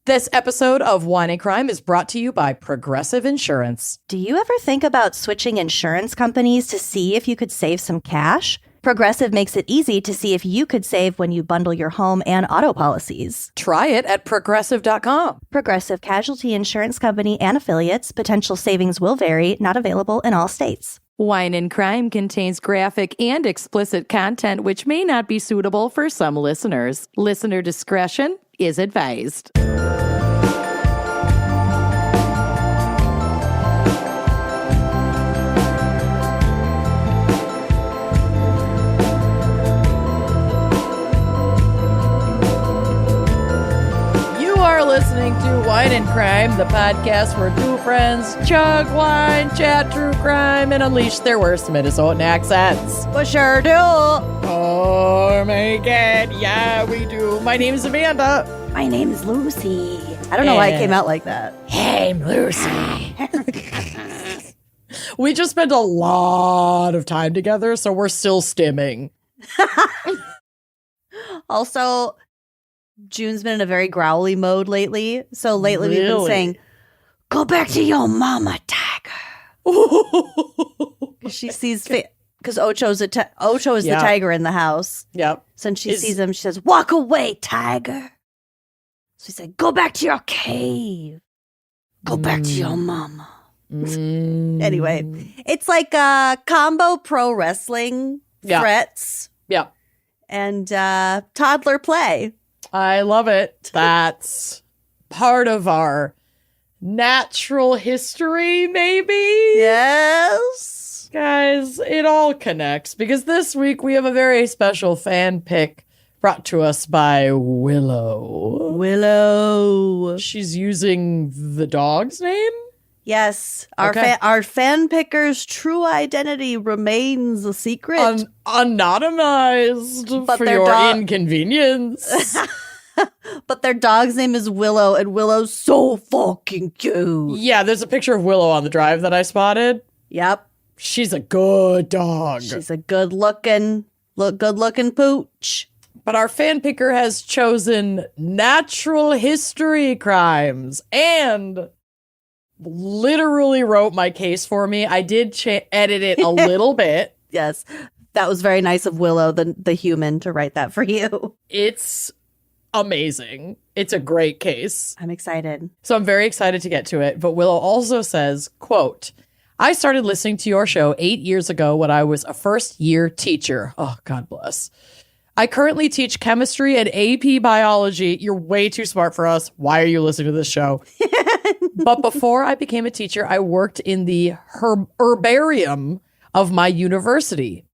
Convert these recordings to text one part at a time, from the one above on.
This episode of Wine and Crime is brought to you by Progressive Insurance. Do you ever think about switching insurance companies to see if you could save some cash? Progressive makes it easy to see if you could save when you bundle your home and auto policies. Try it at Progressive.com. Progressive Casualty Insurance Company and affiliates. Potential savings will vary. Not available in all states. Wine and Crime contains graphic and explicit content which may not be suitable for some listeners. Listener discretion is advised. Listening to Wine and Crime, the podcast where two friends chug wine, chat true crime, and unleash their worst Minnesotan accents. We sure do. Oh my god, yeah, we do. My name is Amanda. My name is Lucy. I don't know why it came out like that. Hey, I'm Lucy. We just spent a lot of time together, so we're still stimming. Also, June's been in a very growly mode lately. So lately we've been saying, "Go back to your mama, tiger." She sees, because Ocho is the tiger in the house. Yep. So when she sees him, she says, "Walk away, tiger." So he said, "Go back to your cave. Go back to your mama." Anyway, it's like combo pro wrestling threats. Yeah. And toddler play. I love it. That's part of our natural history, maybe? Yes. Guys, it all connects because this week we have a very special fan pick brought to us by Willow. Willow. She's using the dog's name? Yes. Our fan picker's true identity remains a secret. Anonymized but for your inconvenience. But their dog's name is Willow, and Willow's so fucking cute. Yeah, there's a picture of Willow on the drive that I spotted. Yep. She's a good dog. She's a good-looking pooch. But our fan picker has chosen natural history crimes and literally wrote my case for me. I did edit it a little bit. Yes. That was very nice of Willow, the human, to write that for you. It's amazing. It's a great case. I'm excited. So I'm very excited to get to it. But Willow also says, quote, "I started listening to your show 8 years ago when I was a first-year teacher." Oh, God bless. "I currently teach chemistry and AP biology." You're way too smart for us. Why are you listening to this show? "But before I became a teacher, I worked in the herbarium of my university."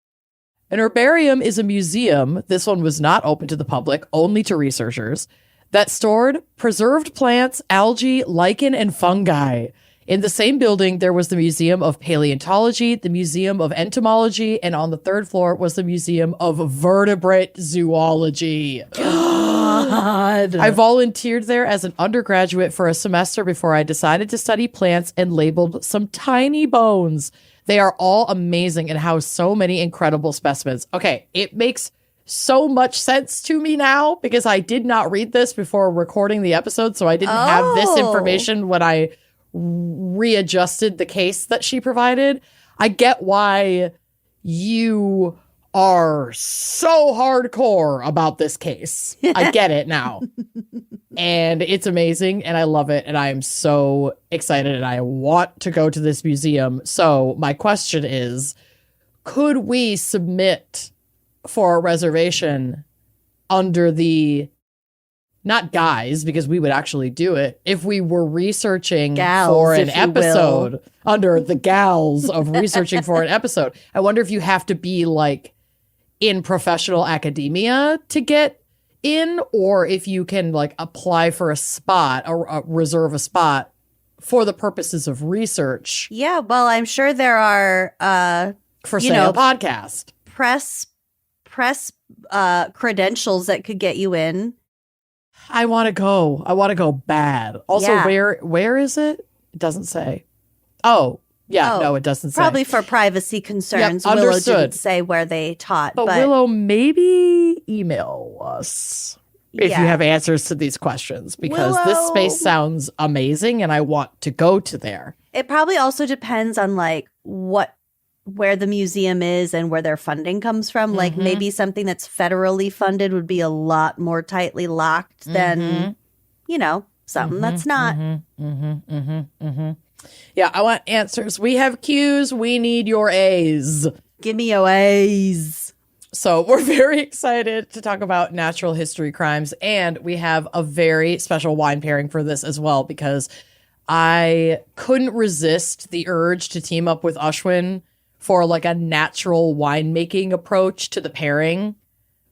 An herbarium is a museum, this one was not open to the public, only to researchers, that stored preserved plants, algae, lichen, and fungi. In the same building, there was the Museum of Paleontology, the Museum of Entomology, and on the third floor was the Museum of Vertebrate Zoology. God. I volunteered there as an undergraduate for a semester before I decided to study plants and labeled some tiny bones. They are all amazing and house so many incredible specimens. Okay, it makes so much sense to me now because I did not read this before recording the episode, so I didn't have this information when I readjusted the case that she provided. I get why you are so hardcore about this case. I get it now. And it's amazing and I love it and I am so excited and I want to go to this museum. So my question is, could we submit for a reservation under the, not guys, because we would actually do it, if we were researching for an episode, under the gals of researching for an episode? I wonder if you have to be like in professional academia to get in, or if you can like apply for a spot or reserve a spot for the purposes of research. Yeah, well, I'm sure there are for sale podcast press credentials that could get you in. I want to go bad. Also, where is it? It doesn't say. No, it doesn't say. Probably for privacy concerns. Yep, Willow understood. didn't say where they taught. But Willow, maybe email us. if you have answers to these questions, because this space sounds amazing and I want to go to there. It probably also depends on like where the museum is and where their funding comes from. Like maybe something that's federally funded would be a lot more tightly locked than, something that's not. Yeah, I want answers. We have Q's. We need your A's. Give me your A's. So we're very excited to talk about natural history crimes. And we have a very special wine pairing for this as well, because I couldn't resist the urge to team up with Ashwin for like a natural winemaking approach to the pairing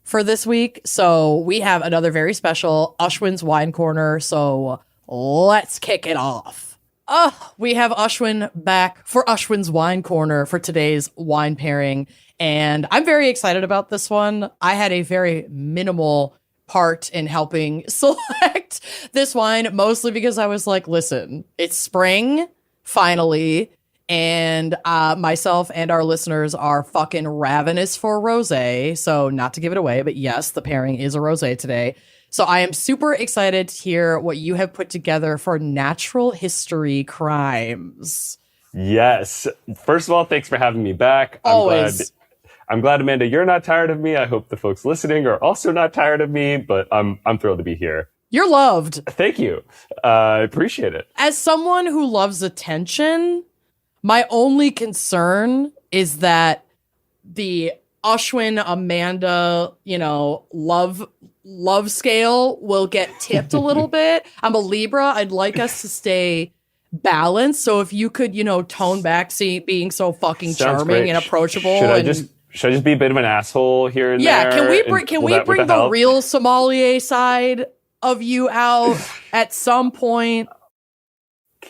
for this week. So we have another very special Ashwin's Wine Corner. So let's kick it off. We have Ashwin back for Ashwin's Wine Corner for today's wine pairing. And I'm very excited about this one. I had a very minimal part in helping select this wine, mostly because I was like, listen, it's spring, finally. And myself and our listeners are fucking ravenous for rosé. So not to give it away, but yes, the pairing is a rosé today. So I am super excited to hear what you have put together for natural history crimes. Yes. First of all, thanks for having me back. Always. I'm glad, Amanda, you're not tired of me. I hope the folks listening are also not tired of me, but I'm thrilled to be here. You're loved. Thank you. I appreciate it. As someone who loves attention, my only concern is that the Ashwin Amanda, love scale will get tipped a little bit. I'm a Libra. I'd like us to stay balanced. So if you could, tone back being so fucking charming and approachable. Should I just be a bit of an asshole here and there? Yeah, can we bring the real sommelier side of you out at some point?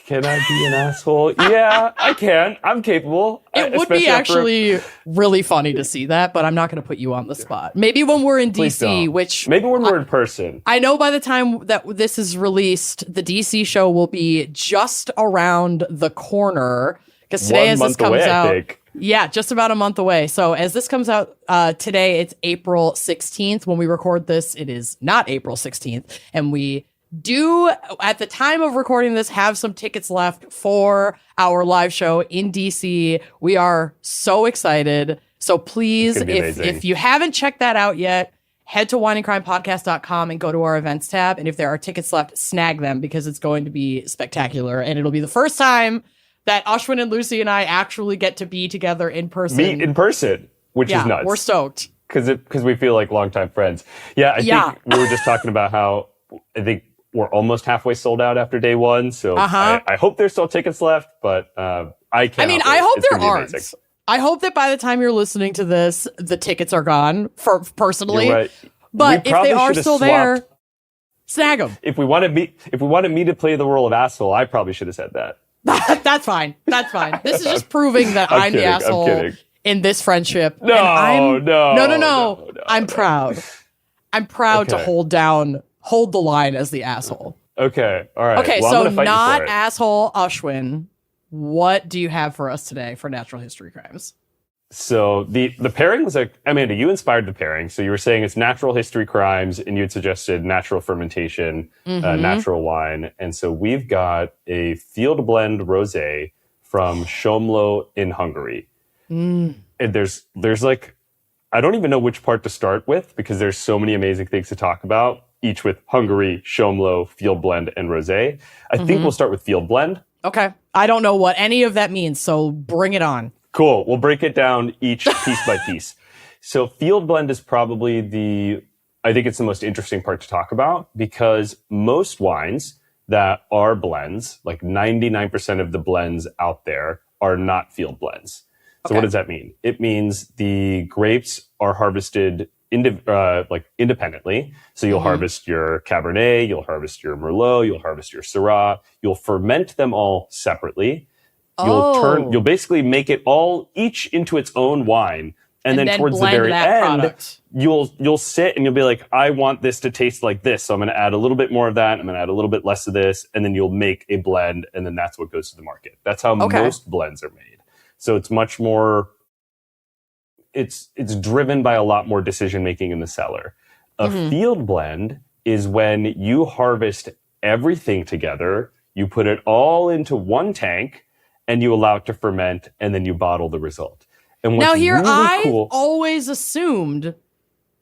Can I be an asshole? Yeah, I can. I'm capable. It would be actually really funny to see that, but I'm not going to put you on the spot. Maybe when we're in DC, maybe when we're in person. I know by the time that this is released, the DC show will be just around the corner. Because today, as this comes out, yeah, just about a month away. So as this comes out today, it's April 16th. When we record this, it is not April 16th, and we do, at the time of recording this, have some tickets left for our live show in DC. We are so excited. So please, if you haven't checked that out yet, head to wineandcrimepodcast.com and go to our events tab. And if there are tickets left, snag them, because it's going to be spectacular. And it'll be the first time that Ashwin and Lucy and I actually get to be together in person. Meet in person, which is nuts. We're stoked. Because we feel like longtime friends. Yeah, I think we were just talking about how I think we're almost halfway sold out after day one. So I hope there's still tickets left, but I hope there aren't. Amazing. I hope that by the time you're listening to this, the tickets are gone, personally. You're right. But if they are still there, snag them. If we wanted me to play the role of asshole, I probably should have said that. That's fine. This is just proving that I'm the asshole in this friendship. No. I'm proud. I'm proud to hold the line as the asshole. Okay. All right. Okay. So not asshole Ashwin. What do you have for us today for natural history crimes? So the pairing was Amanda, you inspired the pairing. So you were saying it's natural history crimes, and you had suggested natural fermentation, natural wine. And so we've got a field blend rosé from Somló in Hungary. And there's like, I don't even know which part to start with, because there's so many amazing things to talk about, each with Hungary, Somló, field blend, and rosé. I think we'll start with field blend. Okay. I don't know what any of that means, so bring it on. Cool. We'll break it down each piece by piece. So field blend is probably I think it's the most interesting part to talk about, because most wines that are blends, like 99% of the blends out there, are not field blends. So what does that mean? It means the grapes are harvested independently. So you'll harvest your Cabernet, you'll harvest your Merlot, you'll harvest your Syrah, you'll ferment them all separately. You'll basically make it all each into its own wine. And then towards the very end, you'll sit and you'll be like, I want this to taste like this. So I'm going to add a little bit more of that. I'm going to add a little bit less of this. And then you'll make a blend. And then that's what goes to the market. That's how most blends are made. So it's much more, it's driven by a lot more decision making in the cellar. A field blend is when you harvest everything together, you put it all into one tank, and you allow it to ferment, and then you bottle the result. And what's Now here, really I've cool, always assumed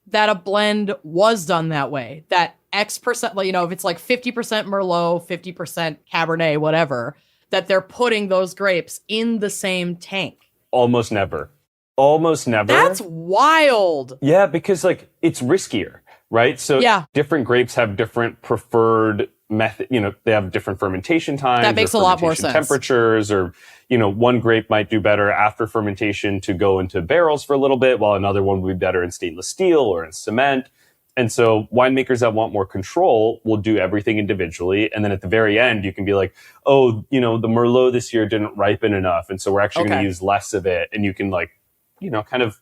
that a blend was done that way. That X%, like, if it's like 50% Merlot, 50% Cabernet, whatever, that they're putting those grapes in the same tank. almost never. Almost never. That's wild. Yeah, because like it's riskier, right? So different grapes have different preferred method. They have different fermentation times. That makes a lot more sense. Temperatures, or one grape might do better after fermentation to go into barrels for a little bit, while another one would be better in stainless steel or in cement. And so winemakers that want more control will do everything individually. And then at the very end, you can be like, oh, the Merlot this year didn't ripen enough. And so we're actually going to use less of it. And you can kind of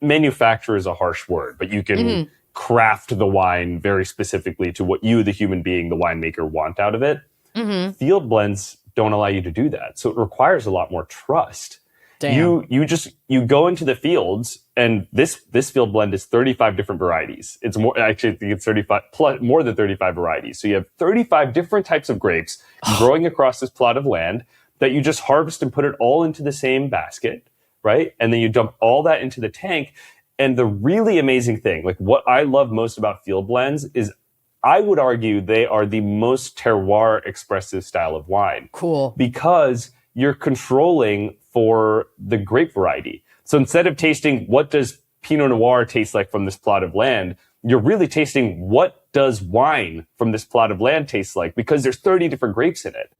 manufacture is a harsh word, but you can craft the wine very specifically to what you, the human being, the winemaker, want out of it. Field blends don't allow you to do that. So it requires a lot more trust. Damn. You go into the fields, and this field blend is 35 different varieties. It's more, actually, I think it's 35 plus, more than 35 varieties. So you have 35 different types of grapes growing across this plot of land that you just harvest and put it all into the same basket, right? And then you dump all that into the tank. And the really amazing thing, like what I love most about field blends, is I would argue they are the most terroir expressive style of wine. Cool. Because you're controlling for the grape variety. So instead of tasting what does Pinot Noir taste like from this plot of land, you're really tasting what does wine from this plot of land taste like, because there's 30 different grapes in it.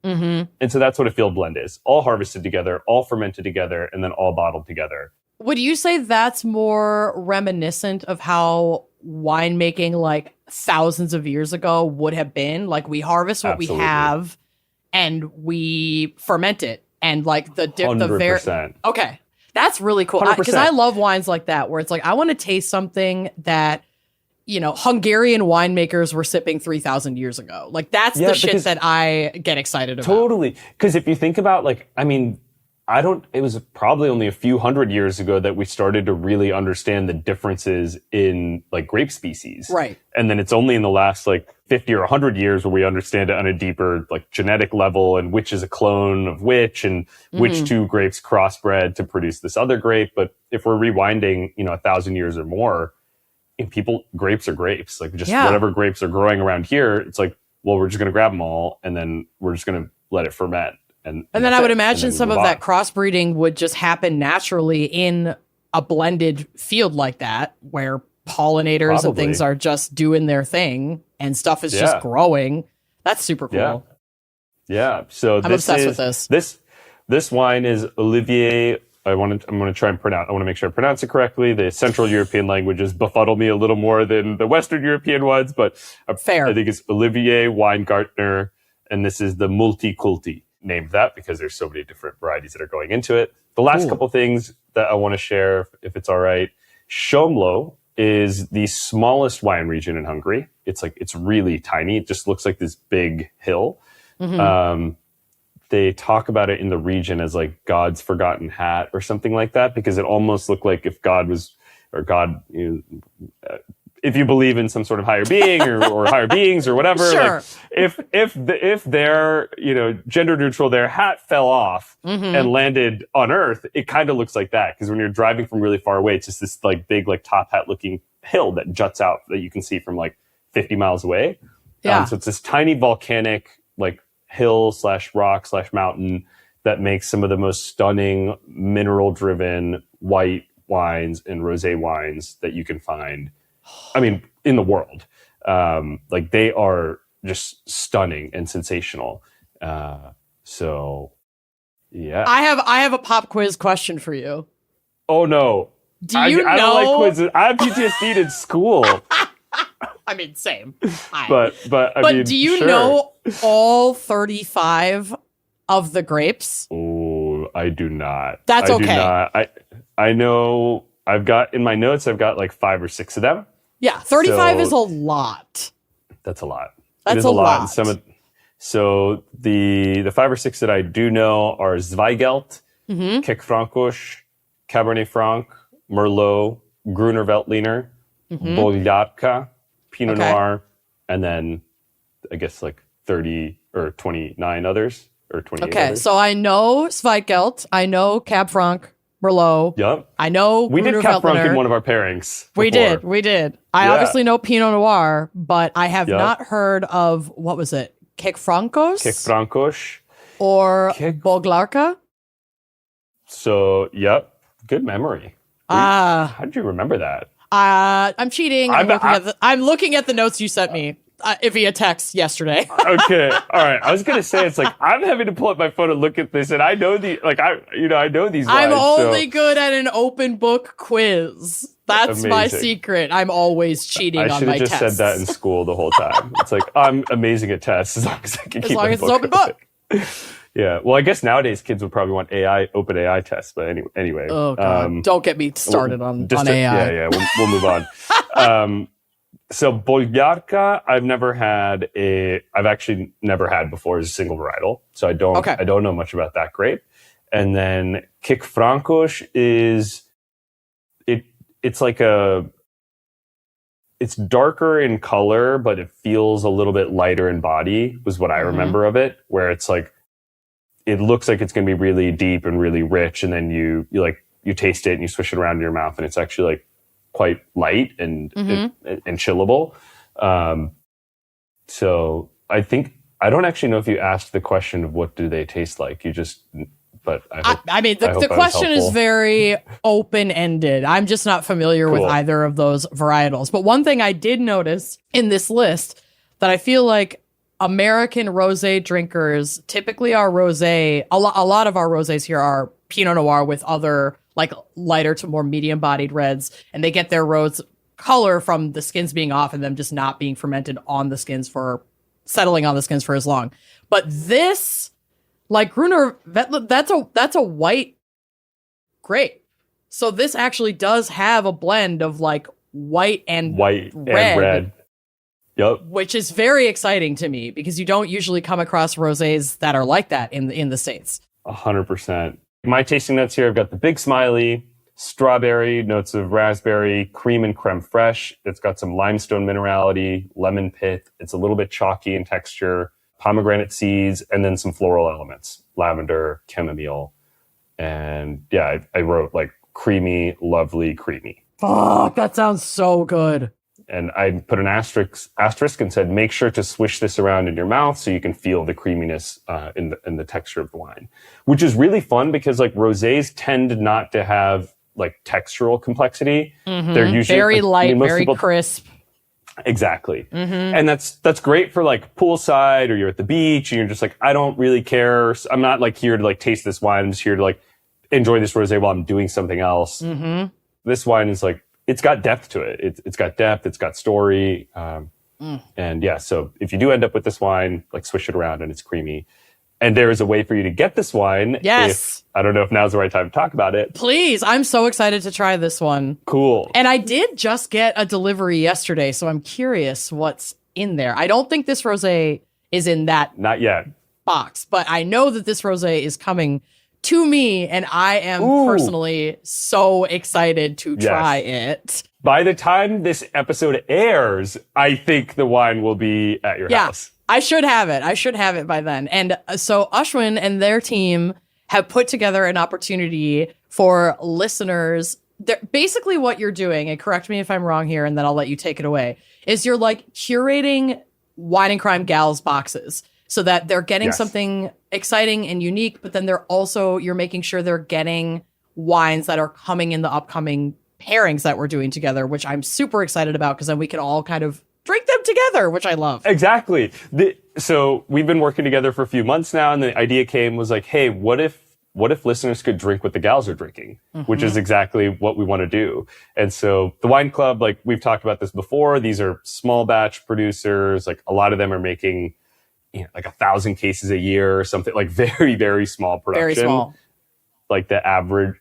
And so that's what a field blend is. All harvested together, all fermented together, and then all bottled together. Would you say that's more reminiscent of how winemaking like thousands of years ago would have been? Like we harvest what we have and we ferment it. And like the very 100%. Okay, that's really cool because I love wines like that where it's like I want to taste something that Hungarian winemakers were sipping 3,000 years ago. Like that's the shit that I get excited about. Totally, because if you think about it was probably only a few hundred years ago that we started to really understand the differences in like grape species. Right. And then it's only in the last 50 or 100 years where we understand it on a deeper genetic level, and which is a clone of which, and which two grapes crossbred to produce this other grape. But if we're rewinding, 1,000 years or more, grapes are grapes. Whatever grapes are growing around here, it's like, well, we're just going to grab them all and then we're just going to let it ferment. And then I would imagine some of that crossbreeding would just happen naturally in a blended field like that, where pollinators and things are just doing their thing and stuff is just growing. That's super cool. Yeah. So I'm obsessed with this. This wine is Olivier. I want to make sure I pronounce it correctly. The Central European languages befuddle me a little more than the Western European ones, but fair. I think it's Olivier Weingartner, and this is the Multiculti. Named that because there's so many different varieties that are going into it. The last couple things that I want to share, if it's all right. Somló is the smallest wine region in Hungary. It's really tiny. It just looks like this big hill. They talk about it in the region as like God's forgotten hat or something like that, because it almost looked like if God was, or God, if you believe in some sort of higher being or higher beings or whatever, sure. if their, gender neutral, their hat fell off and landed on Earth, it kind of looks like that. Because when you're driving from really far away, it's just this big, top hat looking hill that juts out that you can see from 50 miles away. Yeah. So it's this tiny volcanic, hill / rock / mountain that makes some of the most stunning mineral driven white wines and rosé wines that you can find. In the world. They are just stunning and sensational. So, yeah. I have a pop quiz question for you. Oh, no. I don't like quizzes. I have PTSD in school. Same. But do you know all 35 of the grapes? Oh, I do not. That's okay. Do not. I know I've got 5 or 6 of them. Yeah, 35 is a lot. That's a lot. That's a lot. So the 5 or 6 that I do know are Zweigelt, Kekfrankos, Cabernet Franc, Merlot, Gruner Veltliner, Boljardka, Pinot Noir, and then I guess like 30 or 29 others or 28 Okay, others. so I know Zweigelt, I know Cab Franc, Merlot. Yep. I know We did Gruner Cab Franc Veltliner. in one of our pairings. We did. I Yeah. obviously know Pinot Noir, but I have Yep. not heard of, what was it? Kik Francos? Kik Francos. Or Kik- Boglarka? So, yep. Good memory. How did you remember that? I'm cheating. I'm- I'm looking at the notes you sent me via text yesterday. Okay. All right. I was going to say, it's like, I'm having to pull up my phone and look at this, and I know I know these I'm lines, only so good at an open book quiz. That's my Amazing. secret. I'm always cheating I on should my have just tests. said that in school the whole time. It's like, I'm amazing at tests as long as I can As keep long my as it's open book. Yeah. Well, I guess nowadays kids would probably want open AI tests, but anyway. Oh, God. Don't get me started on AI. Yeah. We'll move on. So Bolgarka, I've actually never had before as a single varietal. So I don't know much about that grape. And then Kik Francos it's darker in color, but it feels a little bit lighter in body was what I remember of it, where it's like, it looks like it's going to be really deep and really rich. And then you taste it and you swish it around in your mouth and it's actually like quite light and chillable. So I don't actually know if you asked the question of what do they taste like. But the question is very open-ended. I'm just not familiar with either of those varietals. But one thing I did notice in this list that I feel like American rosé drinkers typically are rosé. A lot of our rosés here are Pinot Noir with other like lighter to more medium-bodied reds, and they get their rose color from the skins being off and them just not being fermented on the skins settling on the skins for as long. But this, like Gruner Veltliner, that's a white grape. So this actually does have a blend of like white and red. Yep. Which is very exciting to me because you don't usually come across rosés that are like that in the States. 100%. My tasting notes here, I've got the big smiley, strawberry, notes of raspberry, cream and creme fraiche. It's got some limestone minerality, lemon pith. It's a little bit chalky in texture, pomegranate seeds, and then some floral elements, lavender, chamomile. And yeah, I wrote like creamy, lovely, creamy. Fuck, that sounds so good. And I put an asterisk and said, make sure to swish this around in your mouth so you can feel the creaminess in the texture of the wine, which is really fun because like rosés tend not to have like textural complexity. They're usually very light, very people, crisp. Exactly. And that's great for like poolside or you're at the beach and you're just like, I don't really care. I'm not like here to like taste this wine. I'm just here to like enjoy this rosé while I'm doing something else. This wine is like, it's got depth to it. It's got depth. It's got story. And yeah, so if you do end up with this wine, like swish it around and it's creamy. And there is a way for you to get this wine. Yes. I don't know if now's the right time to talk about it. Please. I'm so excited to try this one. Cool. And I did just get a delivery yesterday, so I'm curious what's in there. I don't think this rosé is in that Not yet. box, but I know that this rosé is coming to me, and I am personally so excited to try it. By the time this episode airs, I think the wine will be at your house. I should have it. I should have it by then. And so Ashwin and their team have put together an opportunity for listeners. Basically what you're doing, and correct me if I'm wrong here, and then I'll let you take it away, is you're like curating Wine and Crime Gals boxes so that they're getting something exciting and unique, but then you're making sure they're getting wines that are coming in the upcoming pairings that we're doing together, which I'm super excited about because then we can all kind of drink them together, which I love. Exactly. So we've been working together for a few months now, and the idea was like, hey, what if listeners could drink what the gals are drinking, which is exactly what we want to do. And so the Wine Club, like we've talked about this before, these are small batch producers. Like a lot of them are making like 1,000 cases a year or something, like very, very small production. Very small. Like the average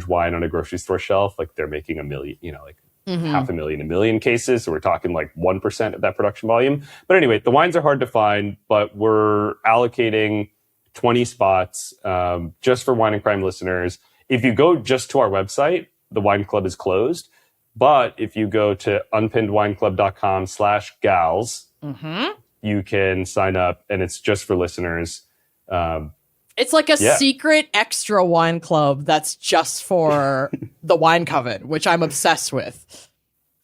wine on a grocery store shelf, like they're making 1 million, like 500,000, 1 million cases. So we're talking like 1% of that production volume. But anyway, the wines are hard to find, but we're allocating 20 spots just for Wine and Crime listeners. If you go just to our website, the Wine Club is closed. But if you go to unpinnedwineclub.com/gals, You can sign up, and it's just for listeners. It's like a secret extra wine club that's just for the Wine Coven, which I'm obsessed with.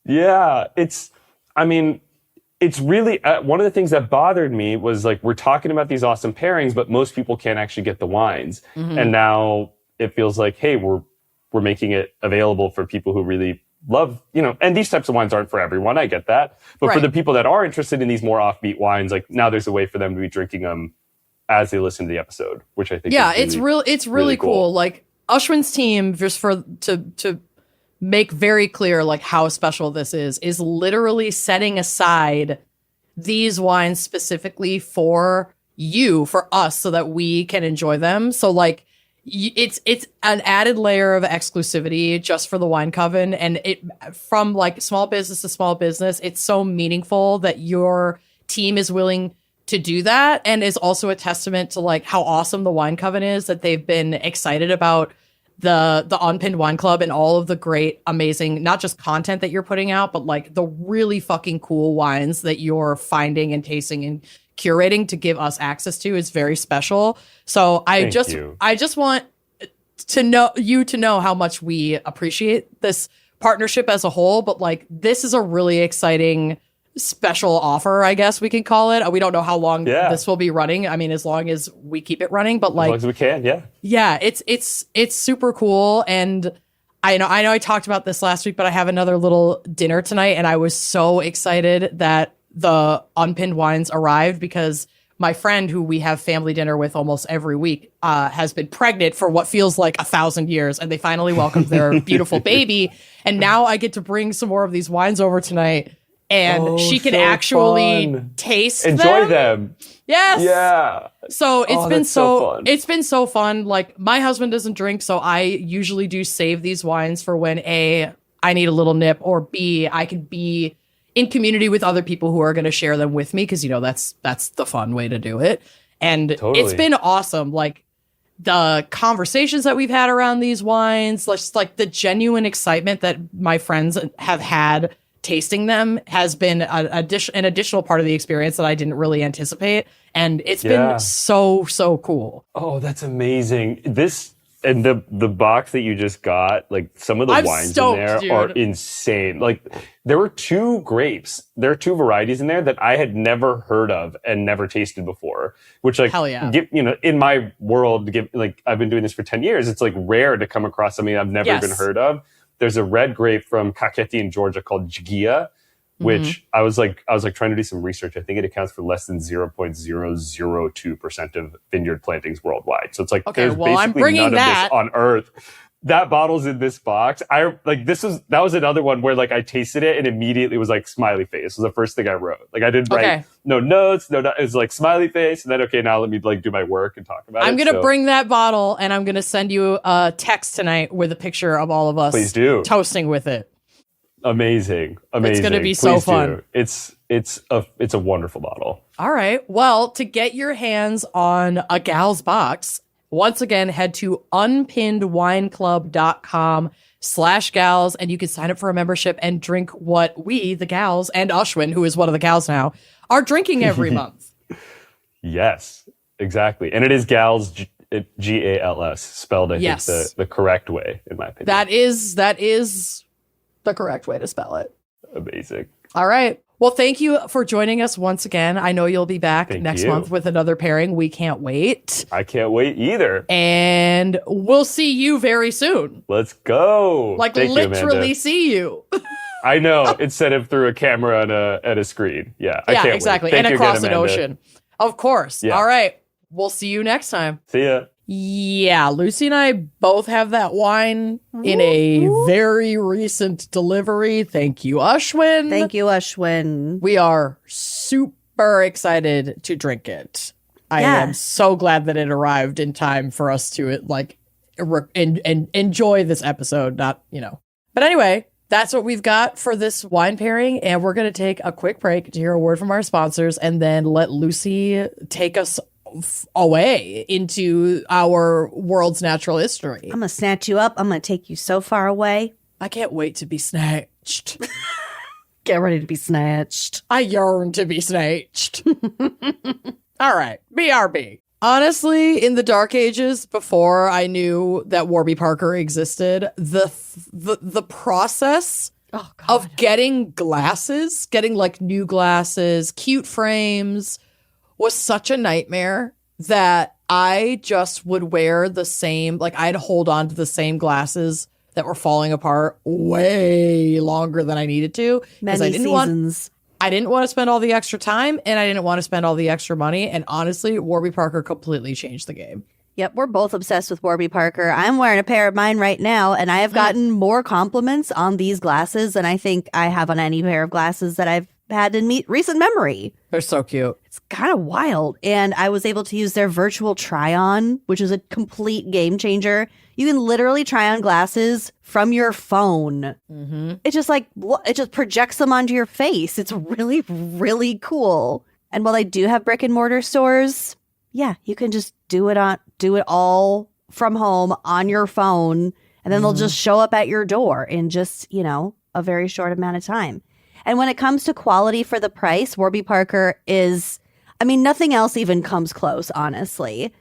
Yeah, it's really one of the things that bothered me was like, we're talking about these awesome pairings, but most people can't actually get the wines. And now it feels like, hey, we're making it available for people who really love, and these types of wines aren't for everyone. I get that. But for the people that are interested in these more offbeat wines, like now there's a way for them to be drinking them as they listen to the episode, which I think is it's really cool. Like Ashwin's team, just to make very clear like how special this is literally setting aside these wines specifically for us, so that we can enjoy them. So like it's an added layer of exclusivity just for the Wine Coven, and it from like small business to small business, it's so meaningful that your team is willing to do that, and is also a testament to like how awesome the Wine Coven is, that they've been excited about the Unpinned Wine Club and all of the great, amazing, not just content that you're putting out, but like the really fucking cool wines that you're finding and tasting and curating to give us access to is very special. So I just want to know how much we appreciate this partnership as a whole, but like this is a really exciting special offer, I guess we can call it. We don't know how long this will be running. I mean, as long as we keep it running, but like as long as we can, it's super cool. And I know I talked about this last week, but I have another little dinner tonight, and I was so excited that the Unpinned wines arrived, because my friend, who we have family dinner with almost every week, has been pregnant for what feels like 1,000 years, and they finally welcomed their beautiful baby. And now I get to bring some more of these wines over tonight, and she can actually taste enjoy them. Yes. Yeah. So it's been fun. It's been so fun. Like, my husband doesn't drink, so I usually do save these wines for when A, I need a little nip, or B, I can be in community with other people who are going to share them with me, because that's the fun way to do it. And It's been awesome. Like, the conversations that we've had around these wines, just like the genuine excitement that my friends have had tasting them has been an additional part of the experience that I didn't really anticipate. And it's been so cool. Oh, that's amazing. This and the box that you just got, like some of the wines in there are insane. Like there are two varieties in there that I had never heard of and never tasted before, which like, hell yeah. In my world, I've been doing this for 10 years. It's like rare to come across something I've never even heard of. There's a red grape from Kakheti in Georgia called Jgia, which I was trying to do some research. I think it accounts for less than 0.002% of vineyard plantings worldwide. So it's like, there's basically none of this on earth. That bottle's in this box. That was another one where like I tasted it and immediately was like smiley face was the first thing I wrote. Like I didn't write no notes, it was like smiley face. And then, now let me like do my work and talk about it. I'm going to bring that bottle, and I'm going to send you a text tonight with a picture of all of us toasting with it. Amazing. It's going to be so fun. It's a wonderful bottle. All right. Well, to get your hands on a gal's box, once again, head to unpinnedwineclub.com/gals, and you can sign up for a membership and drink what we, the gals, and Ashwin, who is one of the gals now, are drinking every month. Yes, exactly. And it is gals, Gals, spelled, I think, the correct way, in my opinion. That is the correct way to spell it. Amazing. All right. Well, thank you for joining us once again. I know you'll be back next month with another pairing. We can't wait. I can't wait either. And we'll see you very soon. Let's go. Like literally see you. I know, instead of through a camera and a screen. Yeah, I can't exactly. wait. And across an ocean. Of course. Yeah. All right. We'll see you next time. See ya. Yeah, Lucy and I both have that wine in a very recent delivery. Thank you, Ashwin. Thank you, Ashwin. We are super excited to drink it. I am so glad that it arrived in time for us to enjoy this episode. But anyway, that's what we've got for this wine pairing, and we're going to take a quick break to hear a word from our sponsors, and then let Lucy take us away into our world's natural history. I'm going to snatch you up. I'm going to take you so far away. I can't wait to be snatched. Get ready to be snatched. I yearn to be snatched. All right, BRB. Honestly, in the dark ages, before I knew that Warby Parker existed, the process of getting glasses, getting like new glasses, cute frames, was such a nightmare that I just would wear the same, like I'd hold on to the same glasses that were falling apart way longer than I needed to. Many seasons. I didn't want to spend all the extra time and I didn't want to spend all the extra money. And honestly, Warby Parker completely changed the game. Yep, we're both obsessed with Warby Parker. I'm wearing a pair of mine right now, and I have gotten more compliments on these glasses than I think I have on any pair of glasses that I've had in recent memory. They're so cute. It's kind of wild. And I was able to use their virtual try-on, which is a complete game changer. You can literally try on glasses from your phone. Mm-hmm. It just projects them onto your face. It's really, really cool. And while I do have brick and mortar stores, yeah, you can just do it all from home on your phone, and then they'll just show up at your door in just, a very short amount of time. And when it comes to quality for the price, Warby Parker is, nothing else even comes close, honestly.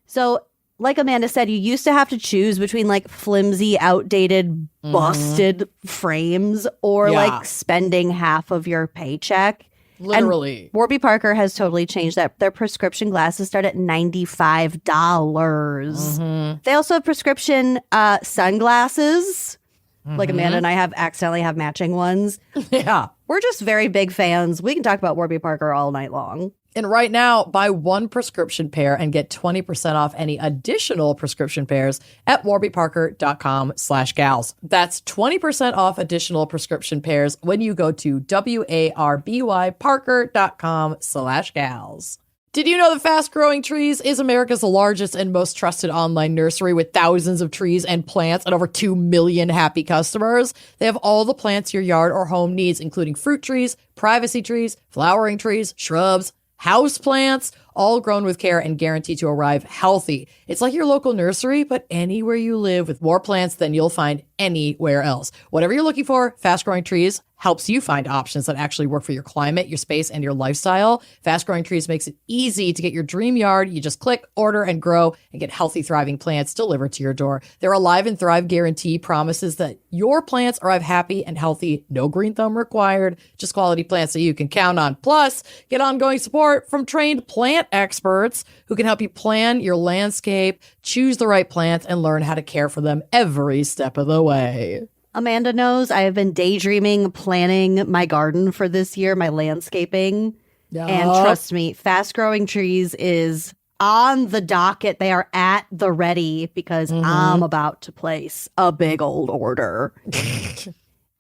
So like Amanda said, you used to have to choose between like flimsy, outdated, busted frames or like spending half of your paycheck. Literally. And Warby Parker has totally changed that. Their prescription glasses start at $95. Mm-hmm. They also have prescription sunglasses. Mm-hmm. Like Amanda and I accidentally have matching ones. Yeah. We're just very big fans. We can talk about Warby Parker all night long. And right now, buy one prescription pair and get 20% off any additional prescription pairs at warbyparker.com/gals. That's 20% off additional prescription pairs when you go to warbyparker.com/gals. Did you know that Fast Growing Trees is America's largest and most trusted online nursery with thousands of trees and plants and over 2 million happy customers? They have all the plants your yard or home needs, including fruit trees, privacy trees, flowering trees, shrubs, house plants, all grown with care and guaranteed to arrive healthy. It's like your local nursery, but anywhere you live with more plants than you'll find anywhere else. Whatever you're looking for, Fast Growing Trees helps you find options that actually work for your climate, your space, and your lifestyle. Fast Growing Trees makes it easy to get your dream yard. You just click, order, and grow and get healthy, thriving plants delivered to your door. Their Alive and Thrive guarantee promises that your plants arrive happy and healthy. No green thumb required, just quality plants that you can count on. Plus, get ongoing support from trained plant experts who can help you plan your landscape, choose the right plants, and learn how to care for them every step of the way. Amanda knows I have been daydreaming planning my garden for this year, my landscaping. Yep. And trust me, Fast Growing Trees is on the docket. They are at the ready because I'm about to place a big old order.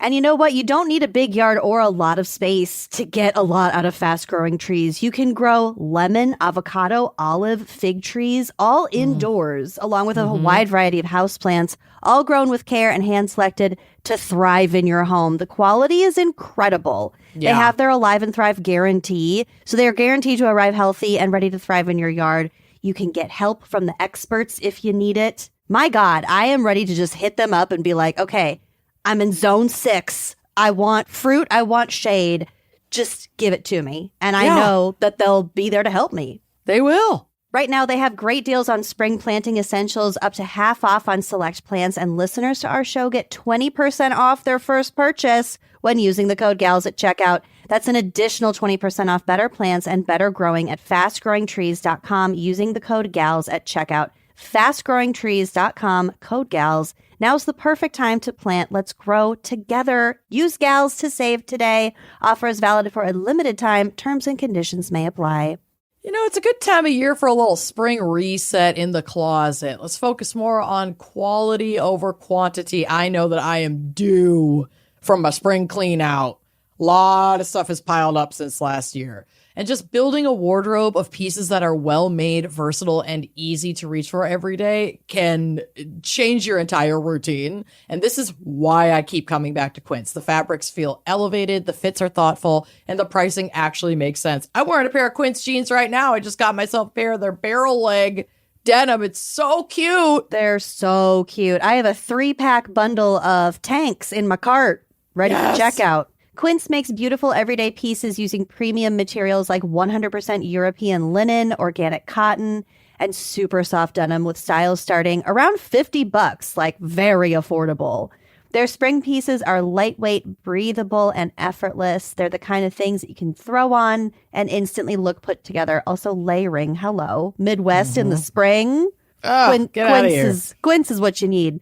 And you know what? You don't need a big yard or a lot of space to get a lot out of Fast Growing Trees. You can grow lemon, avocado, olive, fig trees all indoors, along with a wide variety of houseplants, all grown with care and hand-selected to thrive in your home. The quality is incredible. Yeah. They have their Alive and Thrive guarantee, so they are guaranteed to arrive healthy and ready to thrive in your yard. You can get help from the experts if you need it. My God, I am ready to just hit them up and be like, okay, I'm in zone 6. I want fruit. I want shade. Just give it to me. And I know that they'll be there to help me. They will. Right now, they have great deals on spring planting essentials, up to half off on select plants. And listeners to our show get 20% off their first purchase when using the code GALS at checkout. That's an additional 20% off better plants and better growing at fastgrowingtrees.com using the code GALS at checkout. Fastgrowingtrees.com, code GALS. Now's the perfect time to plant. Let's grow together. Use GALS to save today. Offer is valid for a limited time. Terms and conditions may apply. You know, it's a good time of year for a little spring reset in the closet. Let's focus more on quality over quantity. I know that I am due from a spring clean out. A lot of stuff has piled up since last year. And just building a wardrobe of pieces that are well-made, versatile, and easy to reach for every day can change your entire routine. And this is why I keep coming back to Quince. The fabrics feel elevated, the fits are thoughtful, and the pricing actually makes sense. I'm wearing a pair of Quince jeans right now. I just got myself a pair of their barrel leg denim. It's so cute. They're so cute. I have a 3-pack bundle of tanks in my cart ready to check out. Quince makes beautiful everyday pieces using premium materials like 100% European linen, organic cotton, and super soft denim with styles starting around $50, like very affordable. Their spring pieces are lightweight, breathable, and effortless. They're the kind of things that you can throw on and instantly look put together. Also layering, hello, Midwest in the spring. Get out of here. Quince is what you need.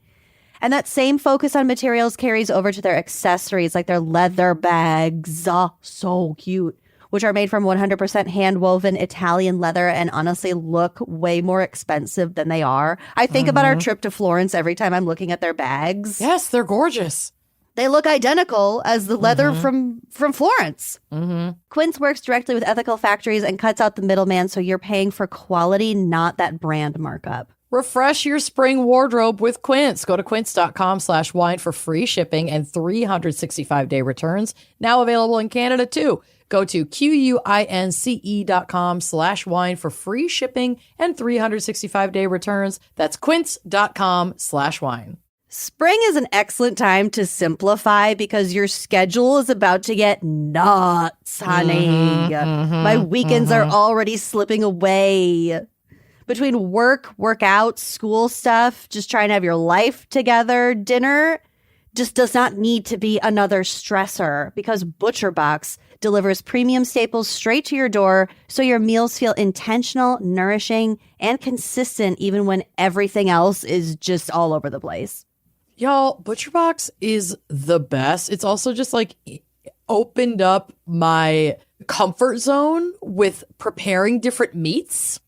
And that same focus on materials carries over to their accessories, like their leather bags. Oh, so cute. Which are made from 100% hand-woven Italian leather and honestly look way more expensive than they are. I think about our trip to Florence every time I'm looking at their bags. Yes, they're gorgeous. They look identical as the leather from Florence. Quince works directly with ethical factories and cuts out the middleman, so you're paying for quality, not that brand markup. Refresh your spring wardrobe with Quince. Go to quince.com/wine for free shipping and 365-day returns. Now available in Canada too. Go to quince.com/wine for free shipping and 365-day returns. That's quince.com/wine. Spring is an excellent time to simplify because your schedule is about to get nuts, honey. My weekends are already slipping away. Between work, workouts, school stuff, just trying to have your life together, dinner just does not need to be another stressor because ButcherBox delivers premium staples straight to your door so your meals feel intentional, nourishing, and consistent even when everything else is just all over the place. Y'all, ButcherBox is the best. It's also just like opened up my comfort zone with preparing different meats.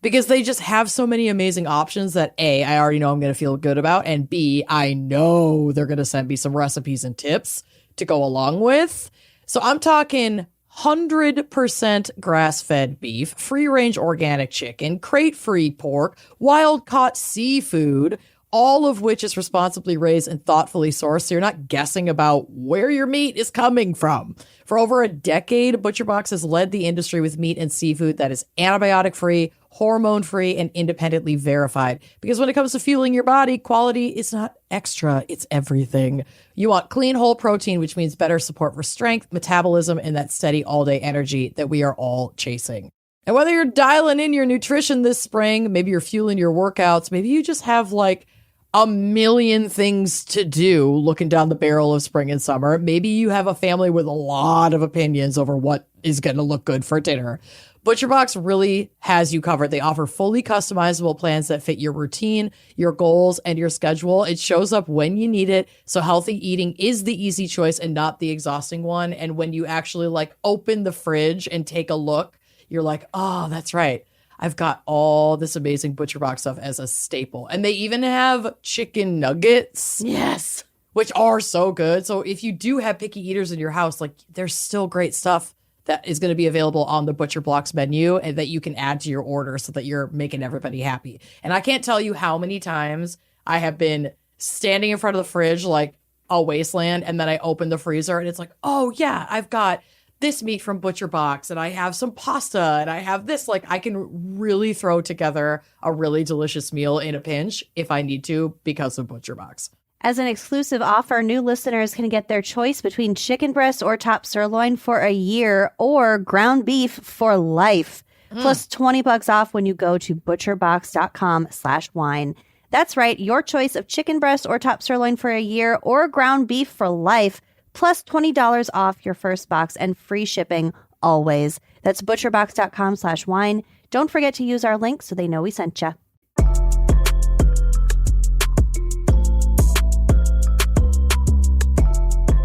Because they just have so many amazing options that A, I already know I'm going to feel good about, and B, I know they're going to send me some recipes and tips to go along with. So I'm talking 100% grass-fed beef, free-range organic chicken, crate-free pork, wild-caught seafood, all of which is responsibly raised and thoughtfully sourced, so you're not guessing about where your meat is coming from. For over a decade, ButcherBox has led the industry with meat and seafood that is antibiotic-free, hormone-free, and independently verified. Because when it comes to fueling your body, quality is not extra, it's everything. You want clean, whole protein, which means better support for strength, metabolism, and that steady all-day energy that we are all chasing. And whether you're dialing in your nutrition this spring, maybe you're fueling your workouts, maybe you just have like a million things to do looking down the barrel of spring and summer. Maybe you have a family with a lot of opinions over what is going to look good for dinner. ButcherBox really has you covered. They offer fully customizable plans that fit your routine, your goals, and your schedule. It shows up when you need it. So healthy eating is the easy choice and not the exhausting one. And when you actually like open the fridge and take a look, you're like, oh, that's right. I've got all this amazing ButcherBox stuff as a staple. And they even have chicken nuggets. Yes. Which are so good. So if you do have picky eaters in your house, like there's still great stuff that is going to be available on the ButcherBox menu and that you can add to your order so that you're making everybody happy. And I can't tell you how many times I have been standing in front of the fridge like a wasteland, and then I open the freezer and it's like, oh yeah, I've got this meat from ButcherBox and I have some pasta and I have this. Like I can really throw together a really delicious meal in a pinch if I need to because of ButcherBox. As an exclusive offer, new listeners can get their choice between chicken breast or top sirloin for a year or ground beef for life. Plus $20 off when you go to butcherbox.com/wine. That's right. Your choice of chicken breast or top sirloin for a year or ground beef for life. Plus $20 off your first box and free shipping always. That's butcherbox.com/wine. Don't forget to use our link so they know we sent you.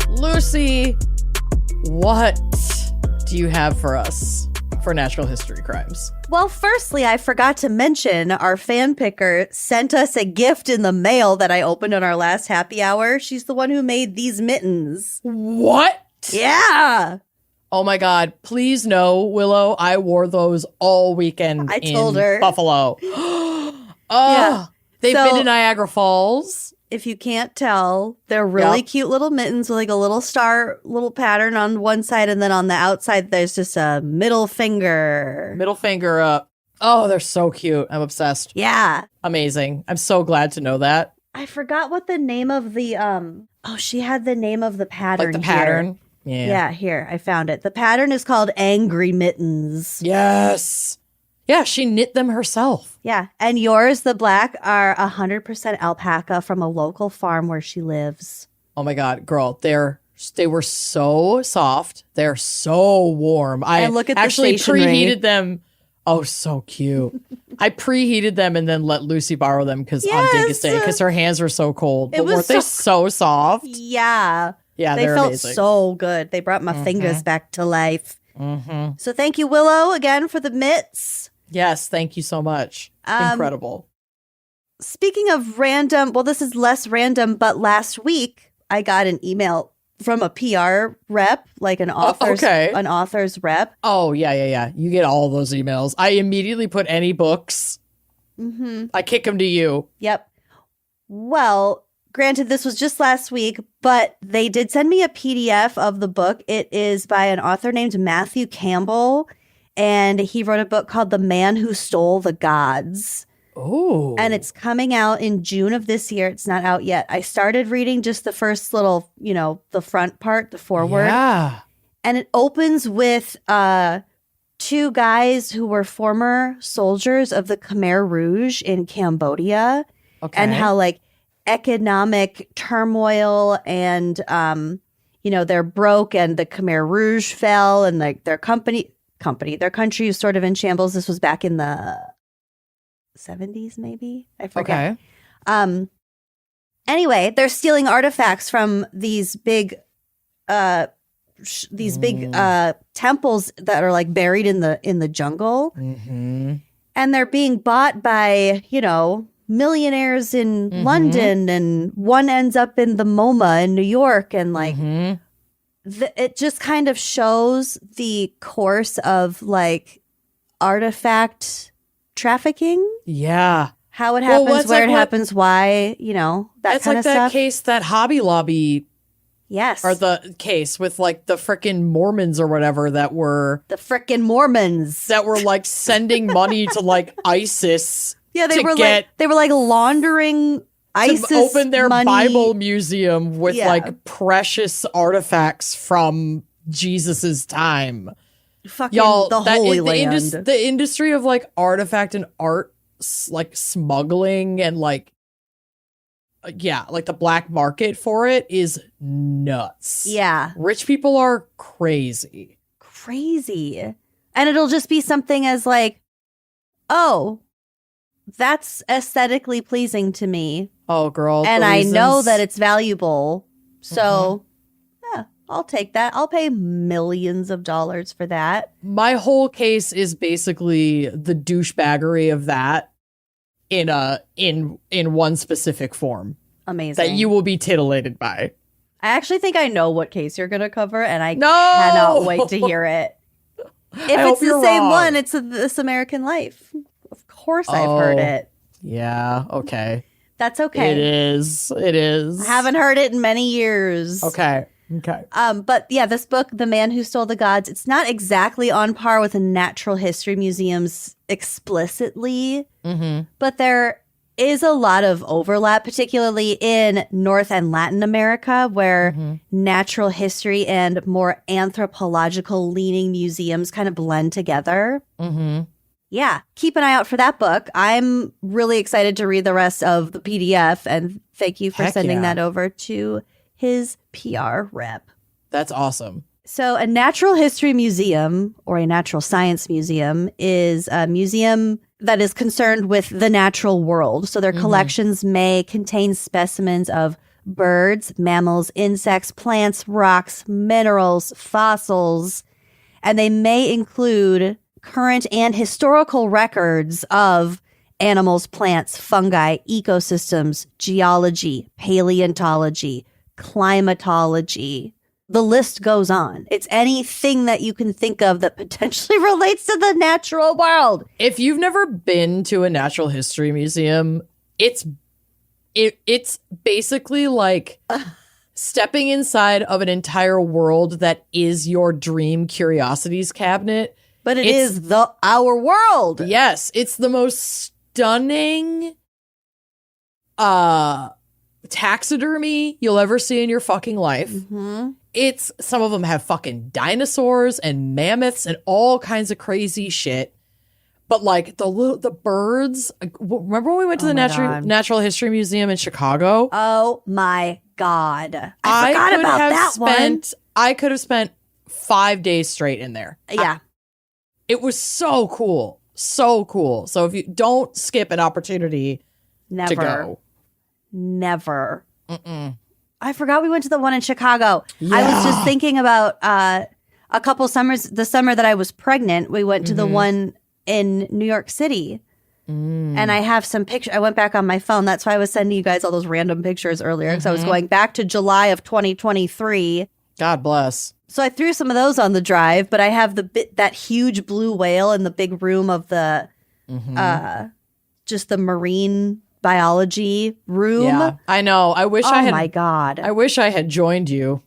Lucy, what do you have for us for Natural History Crimes? Well, firstly, I forgot to mention our fan picker sent us a gift in the mail that I opened on our last happy hour. She's the one who made these mittens. What? Yeah. Oh my God. Please know, Willow, I wore those all weekend I told her. Buffalo. Yeah. They've So- been to Niagara Falls. If you can't tell, they're really cute little mittens with like a little star, little pattern on one side. And then on the outside, there's just a middle finger. Middle finger up. Oh, they're so cute. I'm obsessed. Yeah. Amazing. I'm so glad to know that. I forgot what the name of the, she had the name of the pattern. Like the pattern. Yeah, here, I found it. The pattern is called Angry Mittens. Yes. Yeah, she knit them herself. Yeah, and yours, the black, are 100% alpaca from a local farm where she lives. Oh my God, girl, they were so soft. They're so warm. I look at the actually stationery. preheated them. Oh, so cute. I preheated them and then let Lucy borrow them on Dingus Day because her hands were so cold. But weren't they so soft? Yeah. Yeah, they they're felt amazing. so good. They brought my fingers back to life. So thank you, Willow, again for the mitts. Yes, thank you so much. Incredible. Speaking of random, well, this is less random, but last week I got an email from a PR rep, like an author's rep. Oh, yeah. You get all those emails. I immediately put any books. I kick them to you. Yep. Well, granted, this was just last week, but they did send me a PDF of the book. It is by an author named Matthew Campbell, and he wrote a book called The Man Who Stole the Gods. Oh. And it's coming out in June of this year. It's not out yet. I started reading just the first little, the front part, the foreword. Yeah. And it opens with two guys who were former soldiers of the Khmer Rouge in Cambodia. Okay. And how economic turmoil and, they're broke and the Khmer Rouge fell and their country is sort of in shambles. This was back in the 70s, maybe? I forget. Okay. Anyway, they're stealing artifacts from these big temples that are buried in the jungle. Mm-hmm. And they're being bought by, millionaires in London, and one ends up in the MoMA in New York, and it just kind of shows the course of artifact trafficking. Yeah. How it happens, where it happens, why, that kind of stuff. That case that Hobby Lobby. Yes. Or the case with the frickin' Mormons or whatever that were. The frickin' Mormons. That were sending money to ISIS. Yeah, they were laundering ISIS to open their money. Bible museum with precious artifacts from Jesus's time. Fucking Y'all, the Holy Land. The industry of artifact and art smuggling and the black market for it is nuts. Yeah. Rich people are crazy. Crazy. And it'll just be something as oh, that's aesthetically pleasing to me. Oh, girl. And I know that it's valuable. So, yeah, I'll take that. I'll pay millions of dollars for that. My whole case is basically the douchebaggery of that in one specific form. Amazing. That you will be titillated by. I actually think I know what case you're going to cover, and I cannot wait to hear it. If it's the same one, it's This American Life. Of course I've heard it. Yeah, okay. That's okay. It is. I haven't heard it in many years. Okay. But yeah, this book, The Man Who Stole the Gods, it's not exactly on par with the natural history museums explicitly, but there is a lot of overlap, particularly in North and Latin America, where natural history and more anthropological leaning museums kind of blend together. Yeah, keep an eye out for that book. I'm really excited to read the rest of the PDF, and thank you for sending that over to his PR rep. That's awesome. So a natural history museum or a natural science museum is a museum that is concerned with the natural world. So their collections may contain specimens of birds, mammals, insects, plants, rocks, minerals, fossils, and they may include current and historical records of animals, plants, fungi, ecosystems, geology, paleontology, climatology. The list goes on. It's anything that you can think of that potentially relates to the natural world. If you've never been to a natural history museum, it's basically like stepping inside of an entire world that is your dream curiosities cabinet. But it is our world. Yes, it's the most stunning taxidermy you'll ever see in your fucking life. It's some of them have fucking dinosaurs and mammoths and all kinds of crazy shit. But like the birds, remember when we went to the Natural History Museum in Chicago? Oh my God. I forgot about that one. I could have spent 5 days straight in there. Yeah. It was so cool. So cool. So if you don't skip an opportunity to go. Never. Mm-mm. I forgot we went to the one in Chicago. Yeah. I was just thinking about a couple summers. The summer that I was pregnant, we went to the one in New York City. And I have some pictures. I went back on my phone. That's why I was sending you guys all those random pictures earlier, because I was going back to July of 2023. God bless. So I threw some of those on the drive, but I have that huge blue whale in the big room of the just the marine biology room. Yeah, I know. I wish I had. Oh my God. I wish I had joined you.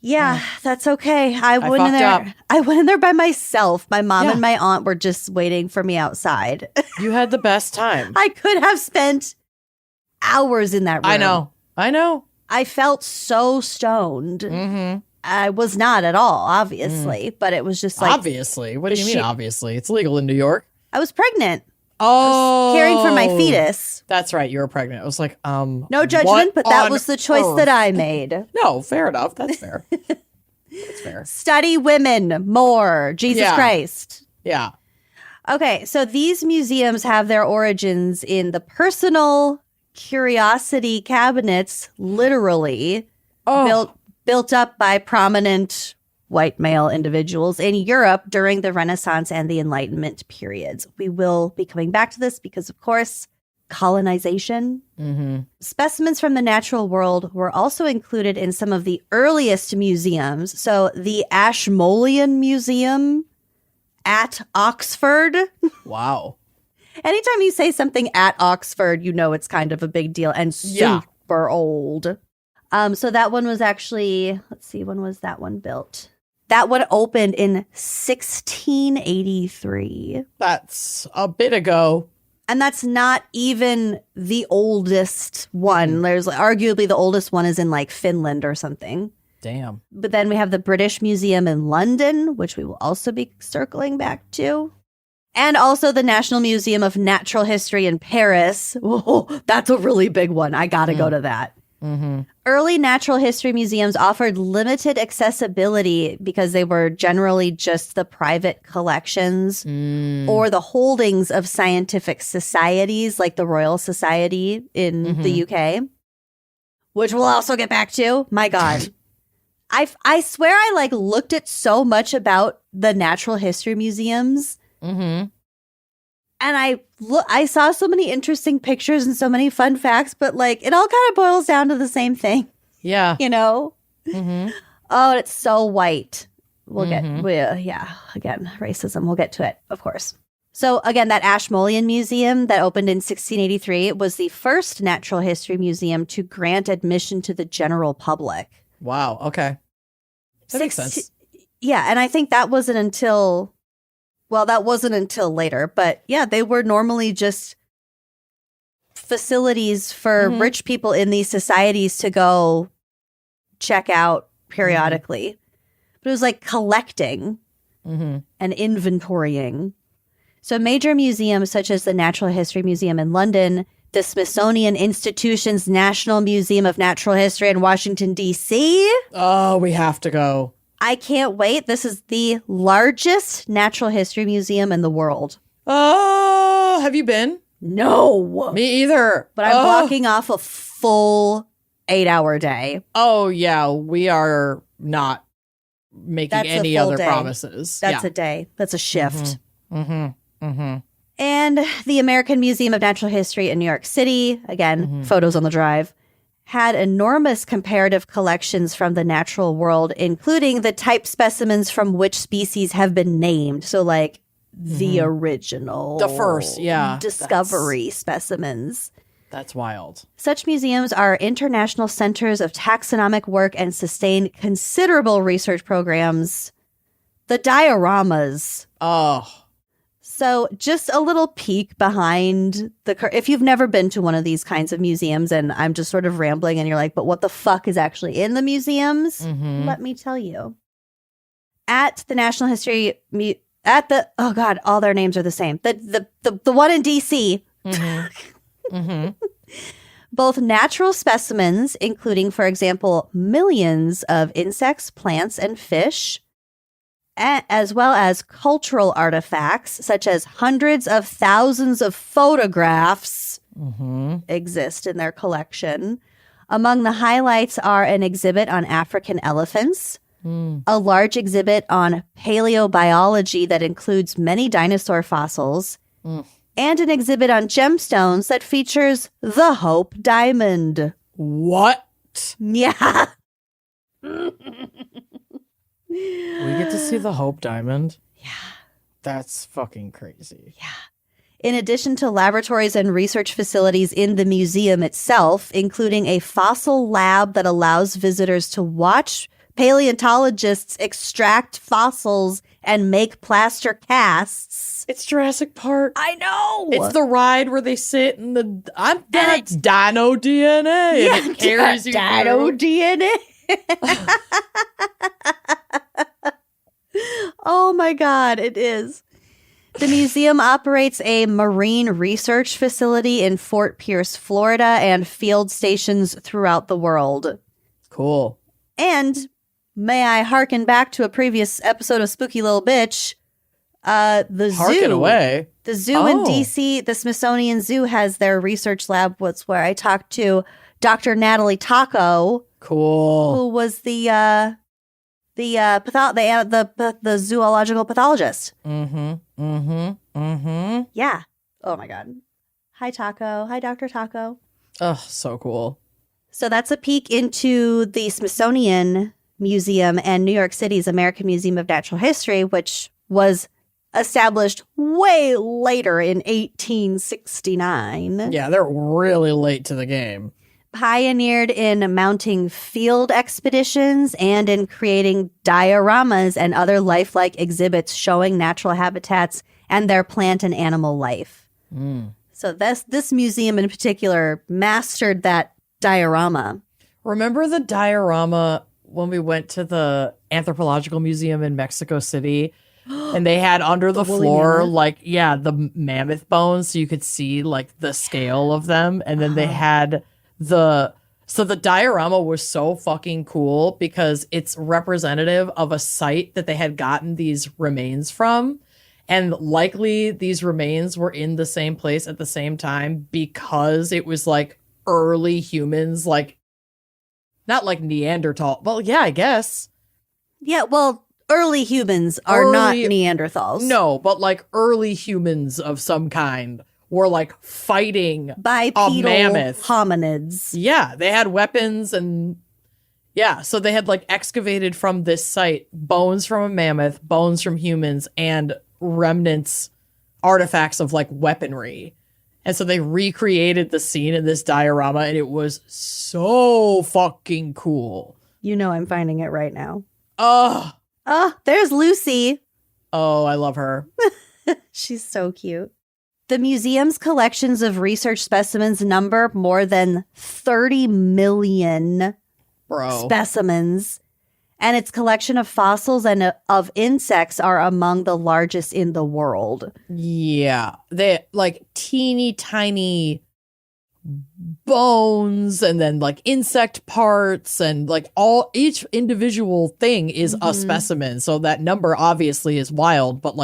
Yeah, that's okay. I went in fucked there. up. I went in there by myself. My mom and my aunt were just waiting for me outside. You had the best time. I could have spent hours in that room. I know. I felt so stoned. I was not at all, obviously, but it was just like obviously. What do you mean? Obviously, it's legal in New York. I was pregnant. Oh, caring for my fetus. That's right. You were pregnant. I was like, no judgment, but that was the choice that I made. No, fair enough. That's fair. That's fair. Study women more. Jesus Christ. Yeah. Okay, so these museums have their origins in the personal curiosity cabinets, literally built up by prominent white male individuals in Europe during the Renaissance and the Enlightenment periods. We will be coming back to this because, of course, colonization. Specimens from the natural world were also included in some of the earliest museums. So the Ashmolean Museum at Oxford. Wow. Anytime you say something at Oxford, you know it's kind of a big deal and super old. So that one was actually, let's see, when was that one built? That one opened in 1683. That's a bit ago. And that's not even the oldest one. There's arguably the oldest one is in like Finland or something. Damn. But then we have the British Museum in London, which we will also be circling back to. And also the National Museum of Natural History in Paris. Oh, that's a really big one. I got to go to that. Early natural history museums offered limited accessibility because they were generally just the private collections or the holdings of scientific societies like the Royal Society in the UK, which we'll also get back to. My God. I swear I like looked at so much about the natural history museums. And I saw so many interesting pictures and so many fun facts, but like it all kind of boils down to the same thing. Yeah. You know? Oh, and it's so white. We'll get, again, racism. We'll get to it, of course. So again, that Ashmolean Museum that opened in 1683 was the first natural history museum to grant admission to the general public. Wow. Okay. That makes sense. Yeah. And I think that wasn't until later, but yeah, they were normally just facilities for rich people in these societies to go check out periodically. But it was like collecting and inventorying. So major museums such as the Natural History Museum in London, the Smithsonian Institution's National Museum of Natural History in Washington, D.C. Oh, we have to go. I can't wait. This is the largest natural history museum in the world. Oh, have you been? No. Me either. But I'm blocking off a full 8-hour day. Oh, yeah. We are not making any other promises. That's a day. That's a shift. And the American Museum of Natural History in New York City, again, photos on the drive, had enormous comparative collections from the natural world, including the type specimens from which species have been named. So like the original. The first, discovery specimens. That's wild. Such museums are international centers of taxonomic work and sustain considerable research programs. The dioramas. Oh. So just a little peek behind if you've never been to one of these kinds of museums and I'm just sort of rambling and you're like, but what the fuck is actually in the museums? Let me tell you. At the National History, oh God, all their names are the same. The one in DC. Both natural specimens, including, for example, millions of insects, plants, and fish, as well as cultural artifacts, such as hundreds of thousands of photographs, exist in their collection. Among the highlights are an exhibit on African elephants, a large exhibit on paleobiology that includes many dinosaur fossils, and an exhibit on gemstones that features the Hope Diamond. What? Yeah. We get to see the Hope Diamond? Yeah. That's fucking crazy. Yeah. In addition to laboratories and research facilities in the museum itself, including a fossil lab that allows visitors to watch paleontologists extract fossils and make plaster casts. It's Jurassic Park. I know. It's the ride where they sit in the. That's Dino DNA. Yeah, and it carries you Dino through. DNA. Oh my God, it is. The museum operates a marine research facility in Fort Pierce, Florida, and field stations throughout the world. Cool. And may I hearken back to a previous episode of Spooky Little Bitch? The Harken zoo. away. The zoo in DC, the Smithsonian Zoo, has their research lab. What's where I talked to Dr. Natalie Taco, Cool. who was the zoological pathologist. Yeah. Oh my God. Hi, Taco. Hi, Dr. Taco. Oh, so cool. So that's a peek into the Smithsonian Museum and New York City's American Museum of Natural History, which was established way later in 1869. Yeah, they're really late to the game. Pioneered in mounting field expeditions and in creating dioramas and other lifelike exhibits showing natural habitats and their plant and animal life. So this museum in particular mastered that diorama. Remember the diorama when we went to the Anthropological Museum in Mexico City? And they had under the floor, mammoth? the mammoth bones, so you could see the scale of them. And then they had the diorama was so fucking cool because it's representative of a site that they had gotten these remains from. And likely these remains were in the same place at the same time because it was early humans, not like Neanderthal. Well, yeah, I guess. Yeah, well, early humans are not Neanderthals. No, but early humans of some kind were fighting Bipedal a mammoth. hominids. Yeah, they had weapons and so they had excavated from this site bones from a mammoth, bones from humans, and remnants, artifacts of weaponry. And so they recreated the scene in this diorama and it was so fucking cool. You know I'm finding it right now. Oh, there's Lucy. Oh, I love her. She's so cute. The museum's collections of research specimens number more than 30 million specimens, and its collection of fossils and of insects are among the largest in the world. Yeah, they teeny tiny bones and then insect parts and each individual thing is a specimen, so that number obviously is wild, but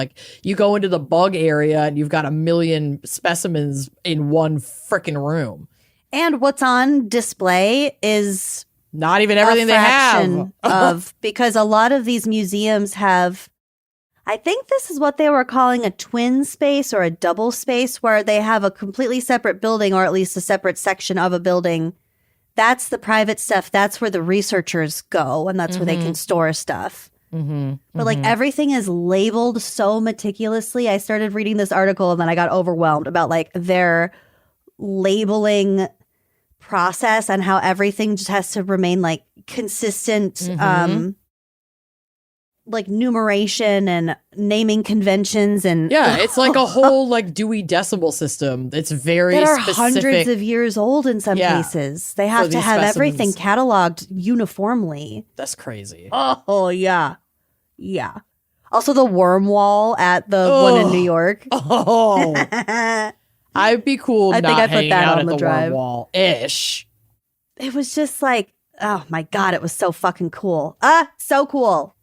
you go into the bug area and you've got 1 million specimens in one freaking room, and what's on display is not even everything they have of because a lot of these museums have, I think this is what they were calling a twin space or a double space, where they have a completely separate building or at least a separate section of a building. That's the private stuff. That's where the researchers go, and that's where they can store stuff. But everything is labeled so meticulously. I started reading this article and then I got overwhelmed about their labeling process and how everything just has to remain consistent. like numeration and naming conventions and Yeah, it's like a whole like Dewey Decimal System. It's very that are specific. hundreds of years old in some cases. They have to these have everything specimens. cataloged uniformly. That's crazy. Oh yeah. Yeah. Also the worm wall at the one in New York. Oh, I'd be cool I not think I put hanging that out on at the the drive. worm wall ish. It was just like, oh my God, it was so fucking cool. So cool.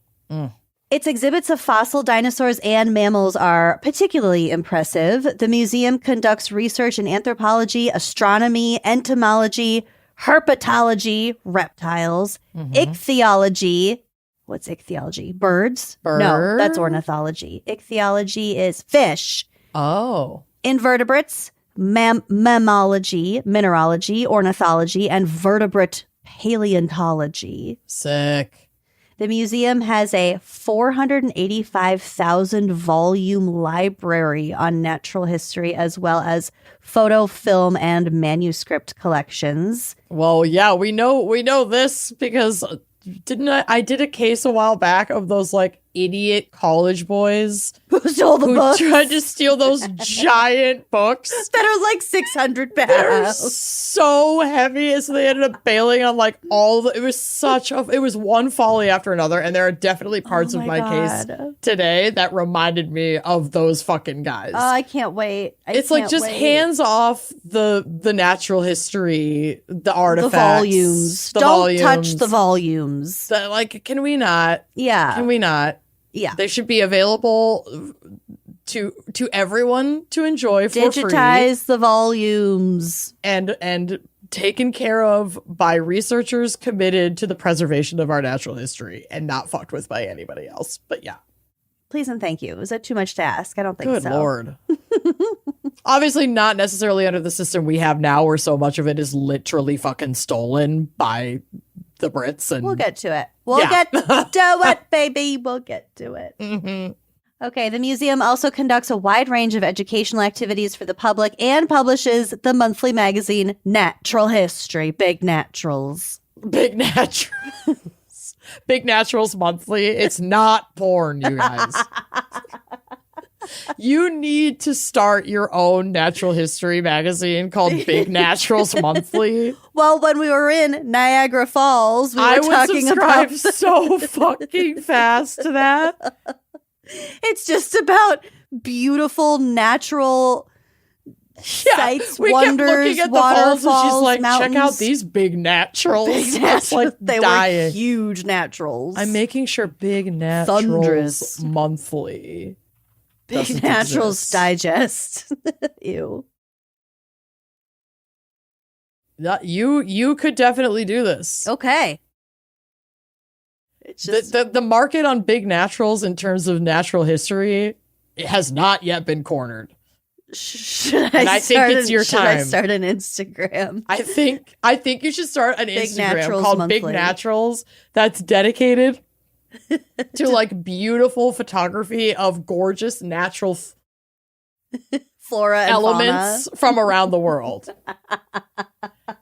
Its exhibits of fossil dinosaurs and mammals are particularly impressive. The museum conducts research in anthropology, astronomy, entomology, herpetology, reptiles, ichthyology. What's ichthyology? Birds? No, that's ornithology. Ichthyology is fish. Oh. Invertebrates, mammalogy, mineralogy, ornithology, and vertebrate paleontology. Sick. The museum has a 485,000 volume library on natural history, as well as photo, film, and manuscript collections. Well, yeah, we know this because didn't I did a case a while back of those like idiot college boys Who stole the who books tried to steal those giant books. that are like 600 They're pounds? so heavy, so they ended up bailing on like all the. It was one folly after another, and there are definitely parts Oh of my my case God. today that reminded me of those fucking guys. Oh, I can't wait. It's like just hands off the natural history, the artifacts, the volumes. the Don't touch volumes. the volumes. Like, can we not? Yeah. Can we not? Yeah. They should be available to everyone to enjoy for free. Digitize the volumes. And taken care of by researchers committed to the preservation of our natural history and not fucked with by anybody else. But yeah. Please and thank you. Is that too much to ask? I don't think Good so. Lord. Obviously not necessarily under the system we have now where so much of it is literally fucking stolen by the Brits. And We'll get to it. We'll Yeah. get to it, baby. We'll get to it. Okay, the museum also conducts a wide range of educational activities for the public and publishes the monthly magazine Natural History, Big Naturals. Big Naturals. Big Naturals Monthly. It's not porn, you guys. You need to start your own natural history magazine called Big Naturals Monthly. Well, when we were in Niagara Falls, we were I would talking subscribe about so fucking fast to that. it's just about beautiful natural sights, we wonders, kept looking at the waterfalls, falls and she's like, mountains. check out these big naturals. Big It's naturals. like They dying. were huge naturals. I'm making sure Big Naturals Thunderous. Monthly. Big doesn't Naturals exist. Digest. Ew. You could definitely do this. Okay. It's just The market on Big Naturals in terms of natural history, it has not yet been cornered. should and I think start it's your should I time. start an Instagram? I think you should start an Big Instagram Naturals called Big Monthly. Naturals that's dedicated to like beautiful photography of gorgeous natural Flora and elements from around the world.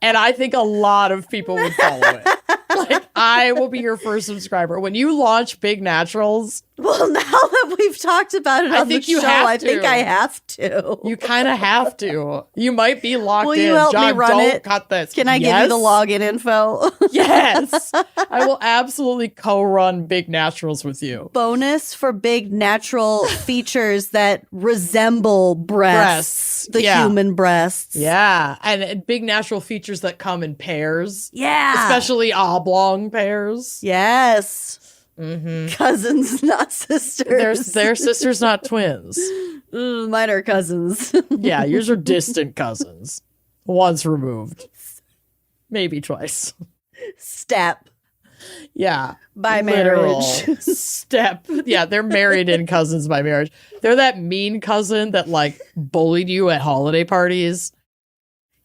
And I think a lot of people would follow it. Like, I will be your first subscriber. When you launch Big Naturals, fauna. Well, now that we've talked about it I on the think you show, have I think to. I have to. you kind of have to. You might be locked Will in. you help me John, run don't it? cut this. Can I give you the Yes? login info? Yes. I will absolutely co-run Big Naturals with you. Bonus for big natural features that resemble breasts. The Yeah. human breasts. Yeah. And big natural features that come in pairs, Yeah. especially oblong pairs. Yes. Mm-hmm. Cousins, not sisters. They're sisters, not twins. Mine are cousins. Yeah, yours are distant cousins. Once removed. Maybe twice. Step Yeah. by Literal marriage. step. Yeah, they're married in cousins by marriage. They're that mean cousin that like bullied you at holiday parties.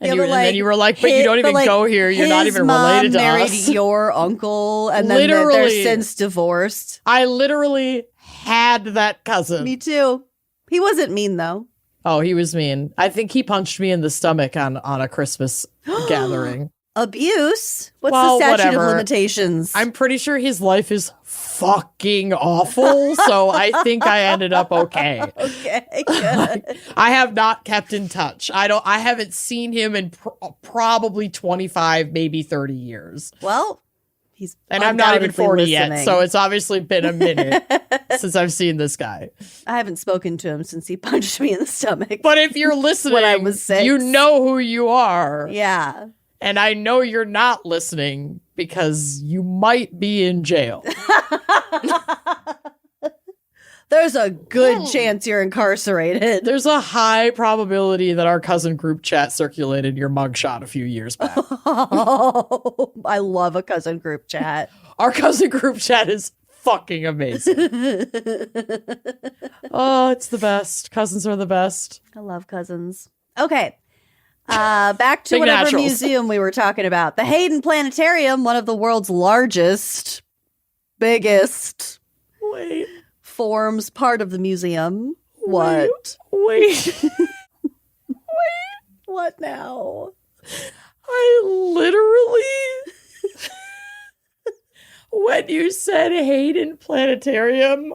And, Yeah, but, and then like, you were like, but you don't even go here. You're not his even mom related to married us. your uncle, and then they're Literally. since divorced. I literally had that cousin. Me too. He wasn't mean though. Oh, he was mean. I think he punched me in the stomach on a Christmas gathering. Abuse? What's Well, the statute whatever. of limitations? I'm pretty sure his life is fucking awful, so I think I ended up okay. Okay, good. I have not kept in touch. I haven't seen him in probably 25, maybe 30 years. Well, he's And I'm not even 40 listening. yet, so it's obviously been a minute since I've seen this guy. I haven't spoken to him since he punched me in the stomach. But if you're listening, When I was 6. you know who you are. Yeah. And I know you're not listening because you might be in jail. There's a good chance you're incarcerated. There's a high probability that our cousin group chat circulated your mugshot a few years back. Oh, I love a cousin group chat. Our cousin group chat is fucking amazing. Oh, it's the best. Cousins are the best. I love cousins. Okay. Back to Big whatever naturals. museum we were talking about. The Hayden Planetarium, one of the world's largest, biggest, forms part of the museum. What? Wait. What now? I literally, when you said Hayden Planetarium,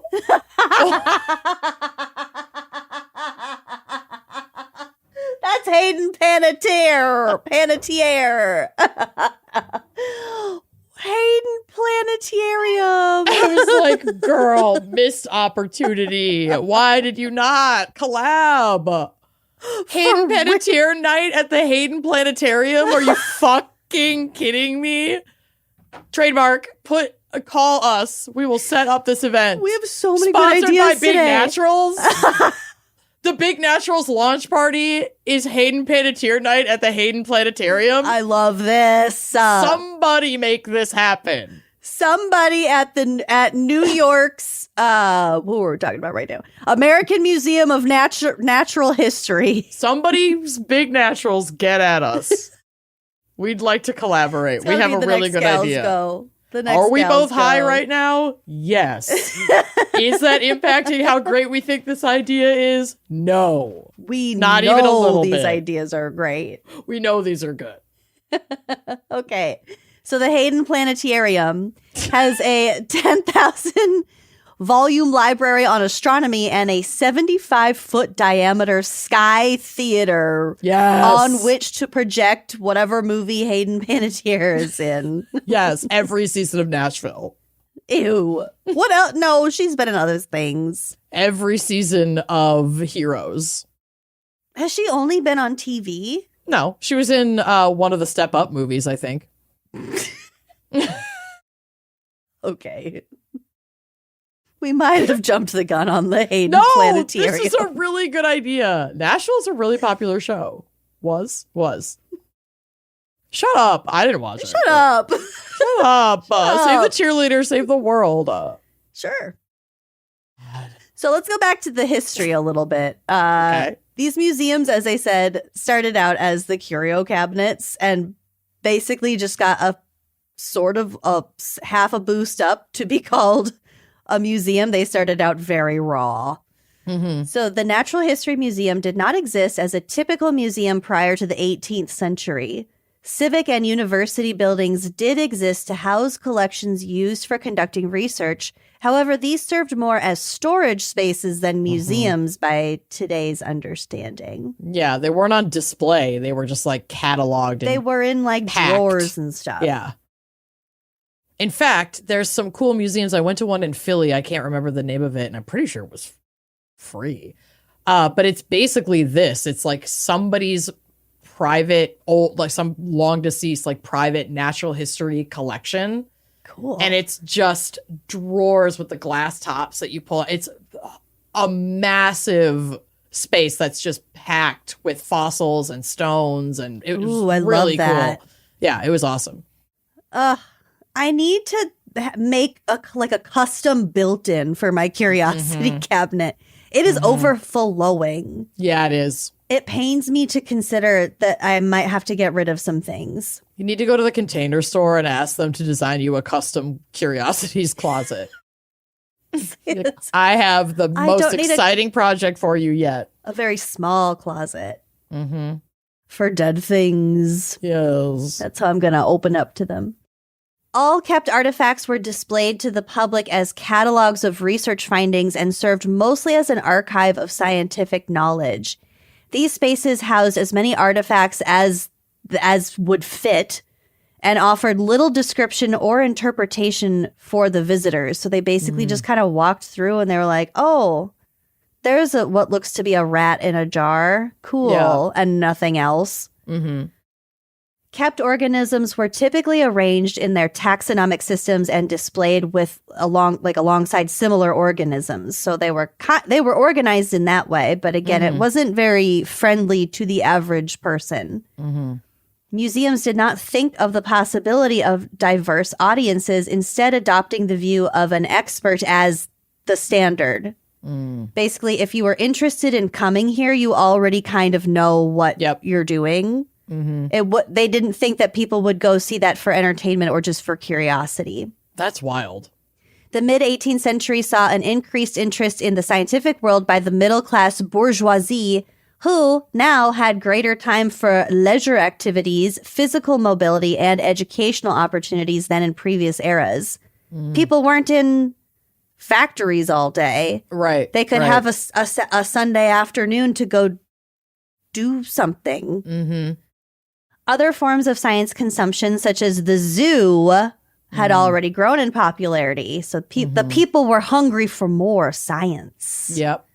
That's Hayden Panettiere. Hayden Planetarium. I was like, girl, missed opportunity. Why did you not collab? Hayden Panettiere night at the Hayden Planetarium? Are you fucking kidding me? Trademark, call us. We will set up this event. We have so many Sponsored good by ideas Big today. Naturals. The Big Naturals launch party is Hayden Panettiere night at the Hayden Planetarium. I love this. Somebody make this happen. Somebody at New York's what were we talking about right now? American Museum of Natural History. Somebody's Big Naturals get at us. We'd like to collaborate. It's We gotta have be a the really next good gals idea. Go. The next Are we gals both high go. right now? Yes. Is that impacting how great we think this idea is? No. We Not know even a little these bit. ideas are great. We know these are good. Okay. So the Hayden Planetarium has a 10,000 volume library on astronomy and a 75-foot diameter sky theater Yes. on which to project whatever movie Hayden Panettiere is in. Yes, every season of Nashville. Ew. What else? No, she's been in other things. Every season of Heroes. Has she only been on TV? No, she was in one of the Step Up movies, I think. Okay. We might have jumped the gun on the Hayden No, Planetarium. this is a really good idea. Nashville's a really popular show. Was. Shut up. I didn't watch it. Shut up. Shut up. Save up. the cheerleader, save the world. Sure. So let's go back to the history a little bit. Okay. These museums, as I said, started out as the curio cabinets and basically just got a sort of a half a boost up to be called a museum. They started out very raw. Mm-hmm. So the Natural History Museum did not exist as a typical museum prior to the 18th century. Civic and university buildings did exist to house collections used for conducting research. However, these served more as storage spaces than museums by today's understanding. Yeah, they weren't on display. They were just like cataloged. They were in like packed. drawers and stuff. Yeah. In fact, there's some cool museums. I went to one in Philly. I can't remember the name of it, and I'm pretty sure it was free. But it's basically this. It's like somebody's private, old, like some long deceased, like private natural history collection. Cool. And it's just drawers with the glass tops that you pull. It's a massive space that's just packed with fossils and stones, and it was Ooh, I love really that. cool. Yeah, it was awesome. I need to make a custom built-in for my curiosity cabinet. It is overflowing. Yeah, it is. It pains me to consider that I might have to get rid of some things. You need to go to the Container Store and ask them to design you a custom curiosities closet. It's I have the I most don't need exciting project for you yet. a very small closet. Mm-hmm. for dead things. Yes. That's how I'm going to open up to them. All kept artifacts were displayed to the public as catalogs of research findings and served mostly as an archive of scientific knowledge. These spaces housed as many artifacts as would fit and offered little description or interpretation for the visitors. So they basically just kind of walked through and they were like, oh, there's what looks to be a rat in a jar. Cool. Yeah. And nothing else. Mm-hmm. Kept organisms were typically arranged in their taxonomic systems and displayed alongside similar organisms. So they were organized in that way, but again, it wasn't very friendly to the average person. Mm-hmm. Museums did not think of the possibility of diverse audiences, instead adopting the view of an expert as the standard. Basically, if you were interested in coming here, you already kind of know what you're doing. They didn't think that people would go see that for entertainment or just for curiosity. That's wild. The mid-18th century saw an increased interest in the scientific world by the middle-class bourgeoisie, who now had greater time for leisure activities, physical mobility, and educational opportunities than in previous eras. People weren't in factories all day. Right. They could have a Sunday afternoon to go do something. Mm-hmm. Other forms of science consumption, such as the zoo, had already grown in popularity. So the people were hungry for more science. Yep.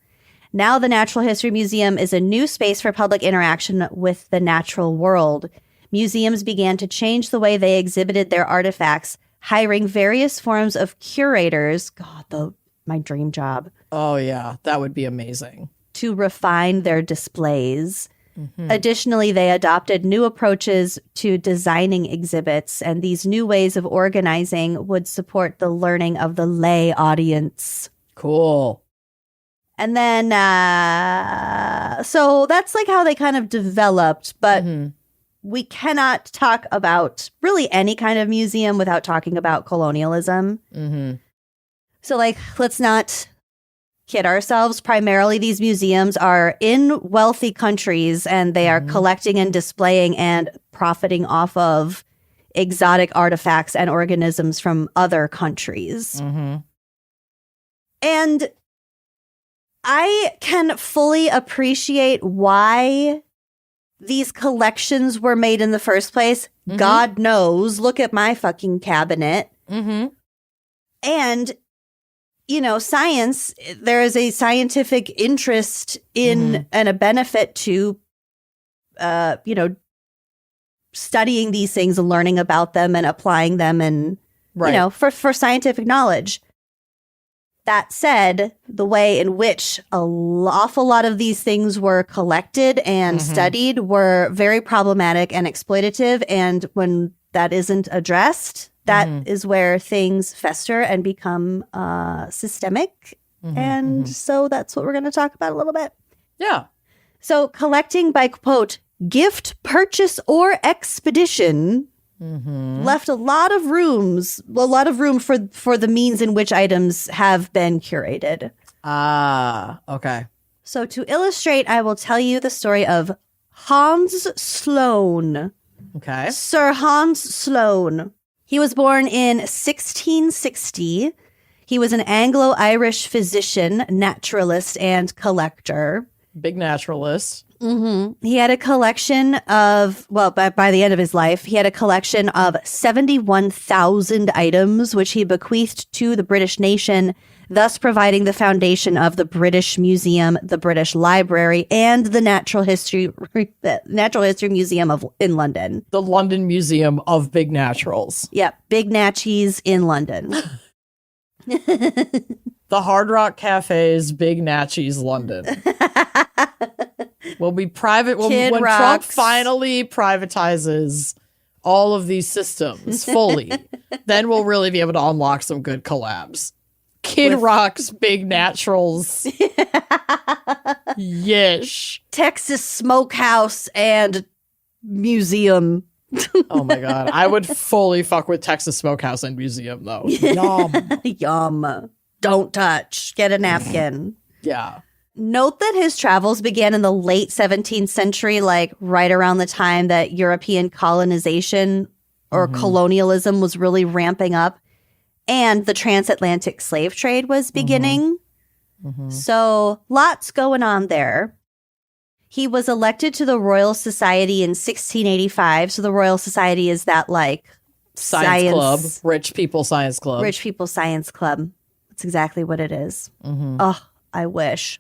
Now the Natural History Museum is a new space for public interaction with the natural world. Museums began to change the way they exhibited their artifacts, hiring various forms of curators. God, my dream job. Oh, yeah. That would be amazing. To refine their displays. Additionally, they adopted new approaches to designing exhibits, and these new ways of organizing would support the learning of the lay audience. Cool. And then, so that's like how they kind of developed, but we cannot talk about really any kind of museum without talking about colonialism. So, like, let's not kid ourselves. Primarily, these museums are in wealthy countries, and they are collecting and displaying and profiting off of exotic artifacts and organisms from other countries. And I can fully appreciate why these collections were made in the first place. God knows. Look at my fucking cabinet. And you know, science, there is a scientific interest in and a benefit to, studying these things and learning about them and applying them and, for scientific knowledge. That said, the way in which an awful lot of these things were collected and studied were very problematic and exploitative. And when that isn't addressed, that is where things fester and become systemic. And so that's what we're going to talk about a little bit. Yeah. So collecting by, quote, gift, purchase, or expedition left a lot of room for the means in which items have been curated. Ah, okay. So to illustrate, I will tell you the story of Hans Sloane. Okay. Sir Hans Sloane. He was born in 1660. He was an Anglo-Irish physician, naturalist, and collector. Big naturalist. He had a collection of, by the end of his life, he had a collection of 71,000 items, which he bequeathed to the British nation, thus providing the foundation of the British Museum, the British Library, and the Natural History Museum in London. The London Museum of Big Naturals. Yep, Big Natchies in London. The Hard Rock Cafe's Big Natchies London. Will be private when Trump finally privatizes all of these systems fully. Then we'll really be able to unlock some good collabs. Kid Rock's Big Naturals. Yish. Texas Smokehouse and Museum. Oh my God. I would fully fuck with Texas Smokehouse and Museum though. Yum. Yum. Don't touch. Get a napkin. Yeah. Note that his travels began in the late 17th century, like right around the time that European colonization or colonialism was really ramping up, and the transatlantic slave trade was beginning. So lots going on there. He was elected to the Royal Society in 1685. So the Royal Society is that like Science club, rich people science club. Rich people science club. That's exactly what it is. Oh, I wish.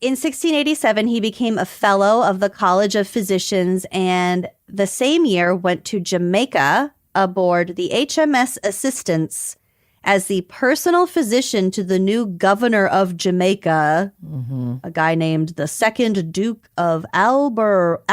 In 1687, he became a fellow of the College of Physicians, and the same year went to Jamaica aboard the HMS Assistance as the personal physician to the new governor of Jamaica, a guy named the second Duke of Albemarle.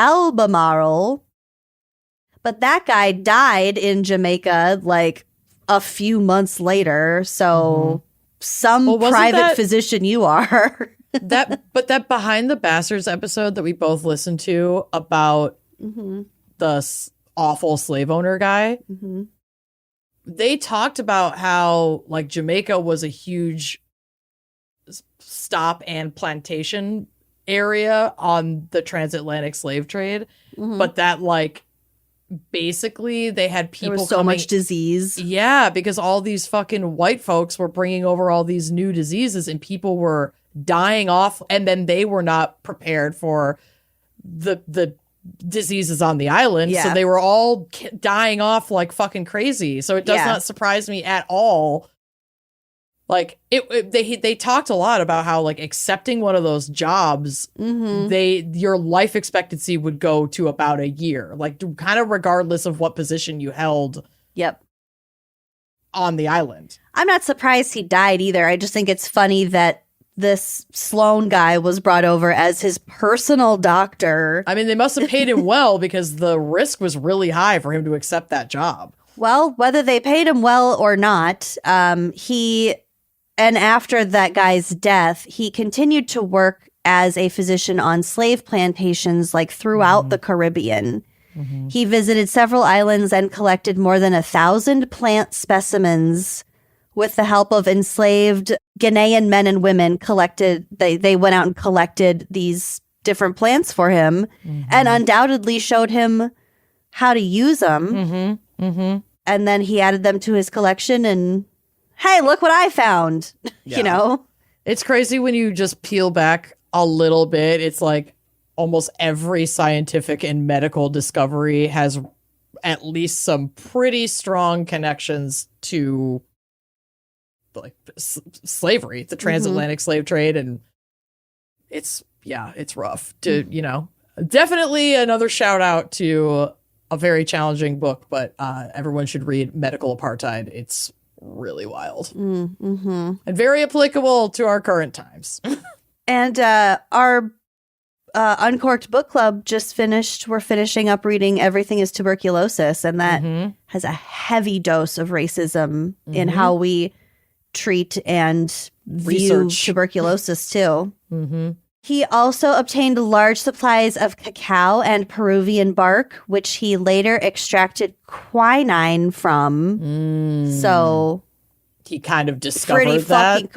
But that guy died in Jamaica like a few months later, so some private physician you are. But that Behind the Bastards episode that we both listened to about the awful slave owner guy, they talked about how like Jamaica was a huge stop and plantation area on the transatlantic slave trade, but that like basically they had people there was so much disease. Yeah, because all these fucking white folks were bringing over all these new diseases and people were dying off, and then they were not prepared for the diseases on the island, so they were all dying off like fucking crazy. So it does not surprise me at all. Like they talked a lot about how like accepting one of those jobs, your life expectancy would go to about a year, like kind of regardless of what position you held. On the island. I'm not surprised he died either. I just think it's funny that this Sloan guy was brought over as his personal doctor. I mean, they must have paid him well because the risk was really high for him to accept that job. Well, whether they paid him well or not, and after that guy's death, he continued to work as a physician on slave plantations like throughout the Caribbean. He visited several islands and collected more than 1,000 plant specimens with the help of enslaved Ghanaian men and women. They went out and collected these different plants for him and undoubtedly showed him how to use them. And then he added them to his collection and, hey, look what I found. You know? It's crazy when you just peel back a little bit. It's like almost every scientific and medical discovery has at least some pretty strong connections to like slavery, the transatlantic slave trade, and it's rough to definitely another shout out to a very challenging book, but everyone should read Medical Apartheid. It's really wild and very applicable to our current times. And our Uncorked Book Club just finished. We're finishing up reading Everything is Tuberculosis, and that has a heavy dose of racism in how we treat and view tuberculosis too. He also obtained large supplies of cacao and Peruvian bark, which he later extracted quinine from. So he kind of discovered that.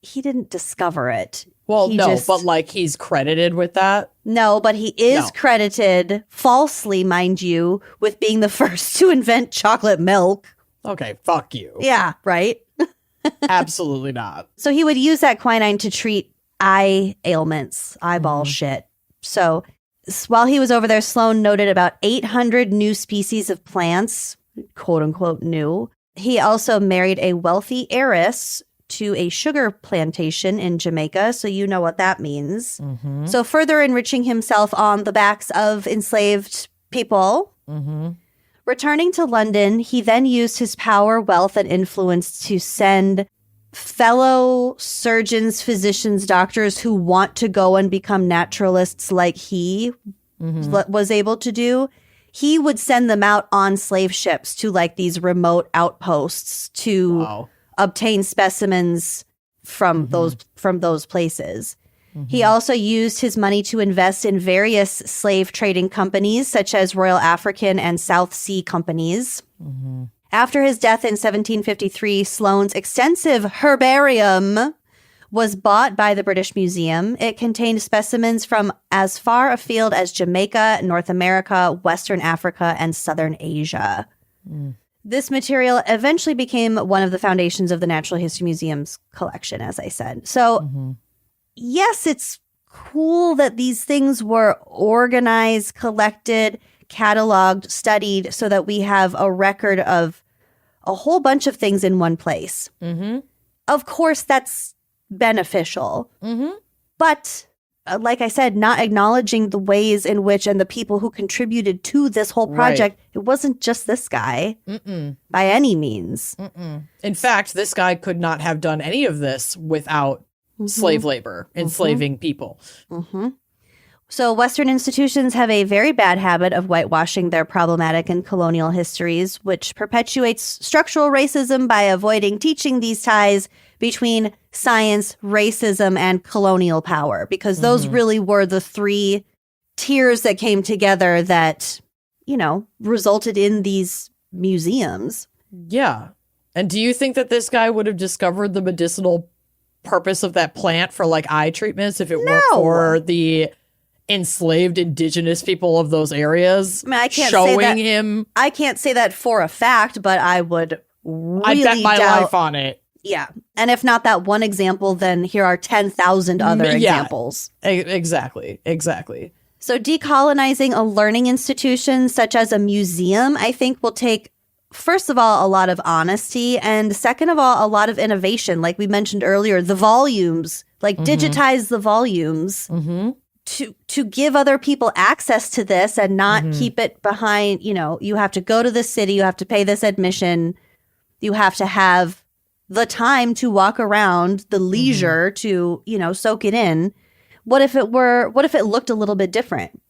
He didn't discover it. Well, but like he's credited with that. No, but he is credited, falsely, mind you, with being the first to invent chocolate milk. Okay, fuck you. Yeah, right? Absolutely not. So he would use that quinine to treat eye ailments, eyeball shit. So while he was over there, Sloan noted about 800 new species of plants, quote unquote new. He also married a wealthy heiress to a sugar plantation in Jamaica, so you know what that means. So further enriching himself on the backs of enslaved people. Returning to London, he then used his power, wealth, and influence to send fellow surgeons, physicians, doctors who want to go and become naturalists like he was able to do. He would send them out on slave ships to like these remote outposts to obtain specimens from those places. He also used his money to invest in various slave trading companies, such as Royal African and South Sea companies. After his death in 1753, Sloane's extensive herbarium was bought by the British Museum. It contained specimens from as far afield as Jamaica, North America, Western Africa, and Southern Asia. This material eventually became one of the foundations of the Natural History Museum's collection, as I said. So, yes, it's cool that these things were organized, collected, cataloged, studied, so that we have a record of a whole bunch of things in one place. Of course, that's beneficial. But like I said, not acknowledging the ways in which and the people who contributed to this whole project, it wasn't just this guy by any means. In fact, this guy could not have done any of this without slave labor, enslaving people. So Western institutions have a very bad habit of whitewashing their problematic and colonial histories, which perpetuates structural racism by avoiding teaching these ties between science, racism, and colonial power, because those really were the three tiers that came together that, you know, resulted in these museums. Yeah. And do you think that this guy would have discovered the medicinal purpose of that plant for like eye treatments if it weren't for the enslaved indigenous people of those areas? I mean, I can't showing say that, him. I can't say that for a fact, but I would really I bet my life on it. Yeah. And if not that one example, then here are 10,000 other examples. Exactly. So decolonizing a learning institution such as a museum, I think will take, first of all, a lot of honesty, and second of all, a lot of innovation. Like we mentioned earlier, the volumes, like digitize the volumes to give other people access to this and not keep it behind, you know, you have to go to the city, you have to pay this admission, you have to have the time to walk around, the leisure to, you know, soak it in. What if it looked a little bit different?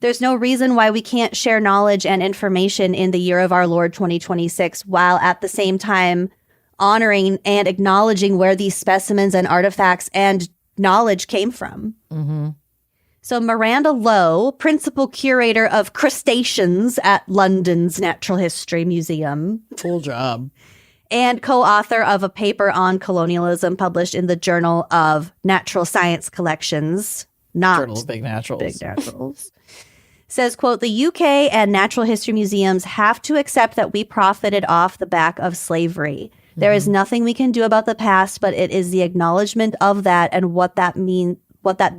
There's no reason why we can't share knowledge and information in the year of our Lord 2026 while at the same time honoring and acknowledging where these specimens and artifacts and knowledge came from. So Miranda Lowe, principal curator of crustaceans at London's Natural History Museum. Cool job. And co-author of a paper on colonialism published in the Journal of Natural Science Collections, not Journal of Big Naturals. Big Naturals. Says, quote, the UK and natural history museums have to accept that we profited off the back of slavery. There is nothing we can do about the past, but it is the acknowledgement of that and what that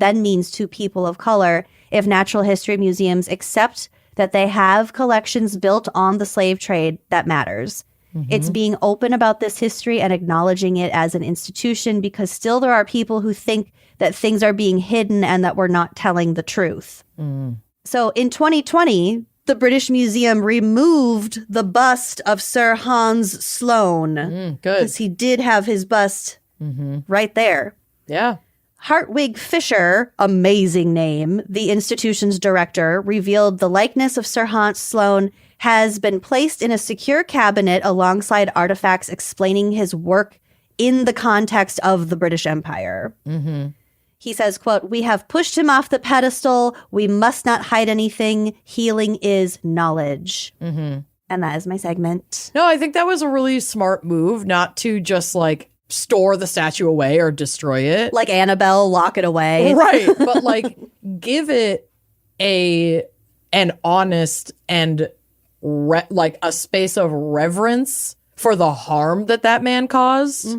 then means to people of color if natural history museums accept that they have collections built on the slave trade that matters. It's being open about this history and acknowledging it as an institution, because still there are people who think that things are being hidden and that we're not telling the truth. So in 2020, the British Museum removed the bust of Sir Hans Sloane. Good. Because he did have his bust right there. Yeah. Hartwig Fisher, amazing name, the institution's director, revealed the likeness of Sir Hans Sloane has been placed in a secure cabinet alongside artifacts explaining his work in the context of the British Empire. He says, quote, we have pushed him off the pedestal. We must not hide anything. Healing is knowledge. And that is my segment. No, I think that was a really smart move not to just like store the statue away or destroy it. Like Annabelle, lock it away. Right. But like give it an honest and like a space of reverence for the harm that man caused.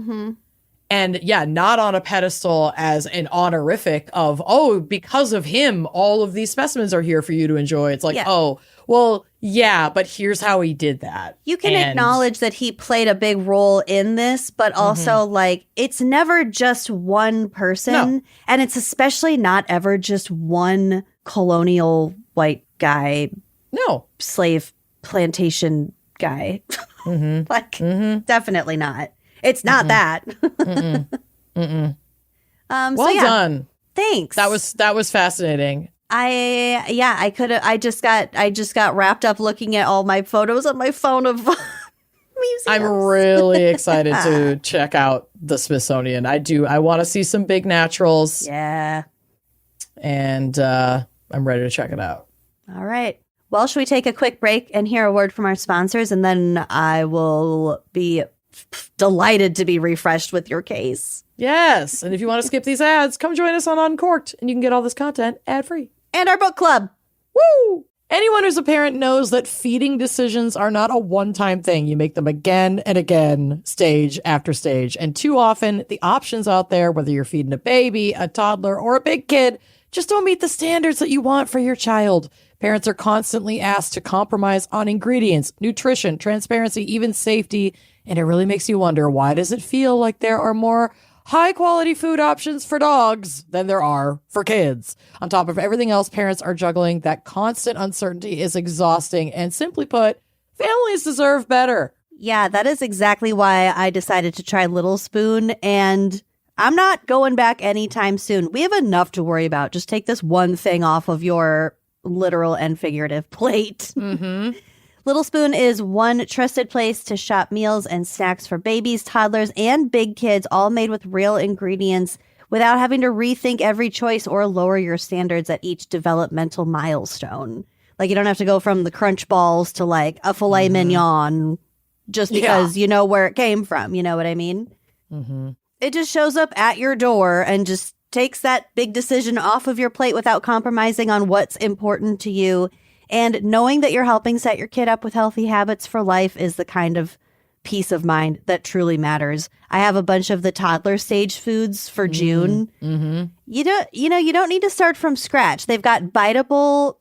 And yeah, not on a pedestal as an honorific of, oh, because of him, all of these specimens are here for you to enjoy. It's like, oh, well, yeah, but here's how he did that. You can acknowledge that he played a big role in this, but also like it's never just one person. No. And it's especially not ever just one colonial white guy. No. Slave plantation guy. Definitely not. It's not that. Well so yeah, done. Thanks. That was fascinating. I just got wrapped up looking at all my photos on my phone of museums. I'm really excited to check out the Smithsonian. I want to see some big naturals. Yeah. And I'm ready to check it out. All right. Well, should we take a quick break and hear a word from our sponsors, and then I will be delighted to be refreshed with your case. Yes. And if you want to skip these ads, come join us on Uncorked and you can get all this content ad-free. And our book club. Woo! Anyone who's a parent knows that feeding decisions are not a one-time thing. You make them again and again, stage after stage. And too often, the options out there, whether you're feeding a baby, a toddler, or a big kid, just don't meet the standards that you want for your child. Parents are constantly asked to compromise on ingredients, nutrition, transparency, even safety. And it really makes you wonder, why does it feel like there are more high-quality food options for dogs than there are for kids? On top of everything else parents are juggling, that constant uncertainty is exhausting. And simply put, families deserve better. Yeah, that is exactly why I decided to try Little Spoon, and I'm not going back anytime soon. We have enough to worry about. Just take this one thing off of your literal and figurative plate. Mm-hmm. Little Spoon is one trusted place to shop meals and snacks for babies, toddlers, and big kids, all made with real ingredients without having to rethink every choice or lower your standards at each developmental milestone. Like, you don't have to go from the crunch balls to like a filet mignon just because you know where it came from. You know what I mean? Mm-hmm. It just shows up at your door and just takes that big decision off of your plate without compromising on what's important to you. And knowing that you're helping set your kid up with healthy habits for life is the kind of peace of mind that truly matters. I have a bunch of the toddler stage foods for June. Mm-hmm. You don't need to start from scratch. They've got little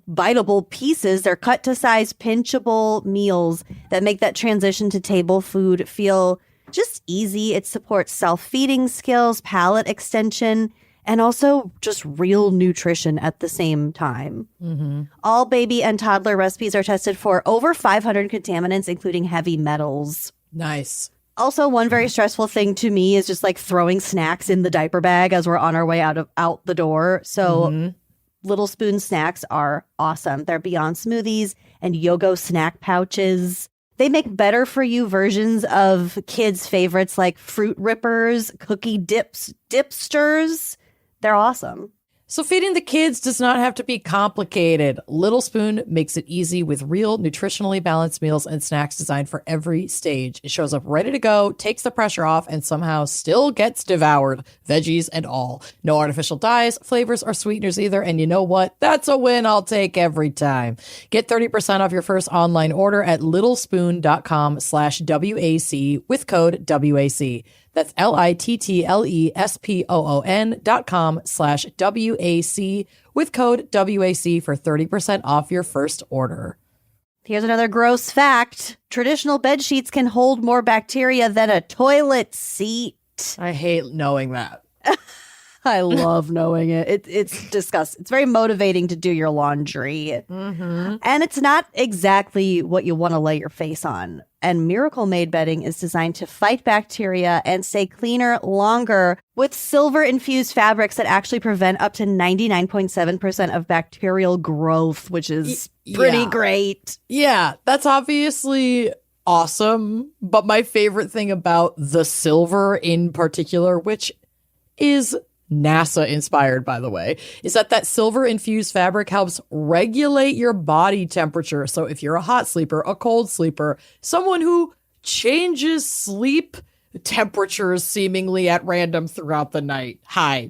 biteable pieces. They're cut to size, pinchable meals that make that transition to table food feel just easy. It supports self-feeding skills, palate extension, and also just real nutrition at the same time. Mm-hmm. All baby and toddler recipes are tested for over 500 contaminants, including heavy metals. Nice. Also, one very stressful thing to me is just like throwing snacks in the diaper bag as we're on our way out the door. So Little Spoon snacks are awesome. They're Beyond Smoothies and Yogo snack pouches. They make better for you versions of kids' favorites like Fruit Rippers, Cookie Dipsters. They're awesome. So feeding the kids does not have to be complicated. Little Spoon makes it easy with real nutritionally balanced meals and snacks designed for every stage. It shows up ready to go, takes the pressure off, and somehow still gets devoured, veggies and all. No artificial dyes, flavors, or sweeteners either. And you know what? That's a win I'll take every time. Get 30% off your first online order at littlespoon.com/WAC with code WAC. That's littlespoon.com/WAC with code WAC for 30% off your first order. Here's another gross fact. Traditional bed sheets can hold more bacteria than a toilet seat. I hate knowing that. I love knowing it. It's disgusting. It's very motivating to do your laundry. Mm-hmm. And it's not exactly what you want to lay your face on. And Miracle Made bedding is designed to fight bacteria and stay cleaner longer with silver-infused fabrics that actually prevent up to 99.7% of bacterial growth, which is pretty great. Yeah, that's obviously awesome. But my favorite thing about the silver in particular, which is NASA inspired, by the way, is that silver infused fabric helps regulate your body temperature. So if you're a hot sleeper, a cold sleeper, someone who changes sleep temperatures seemingly at random throughout the night,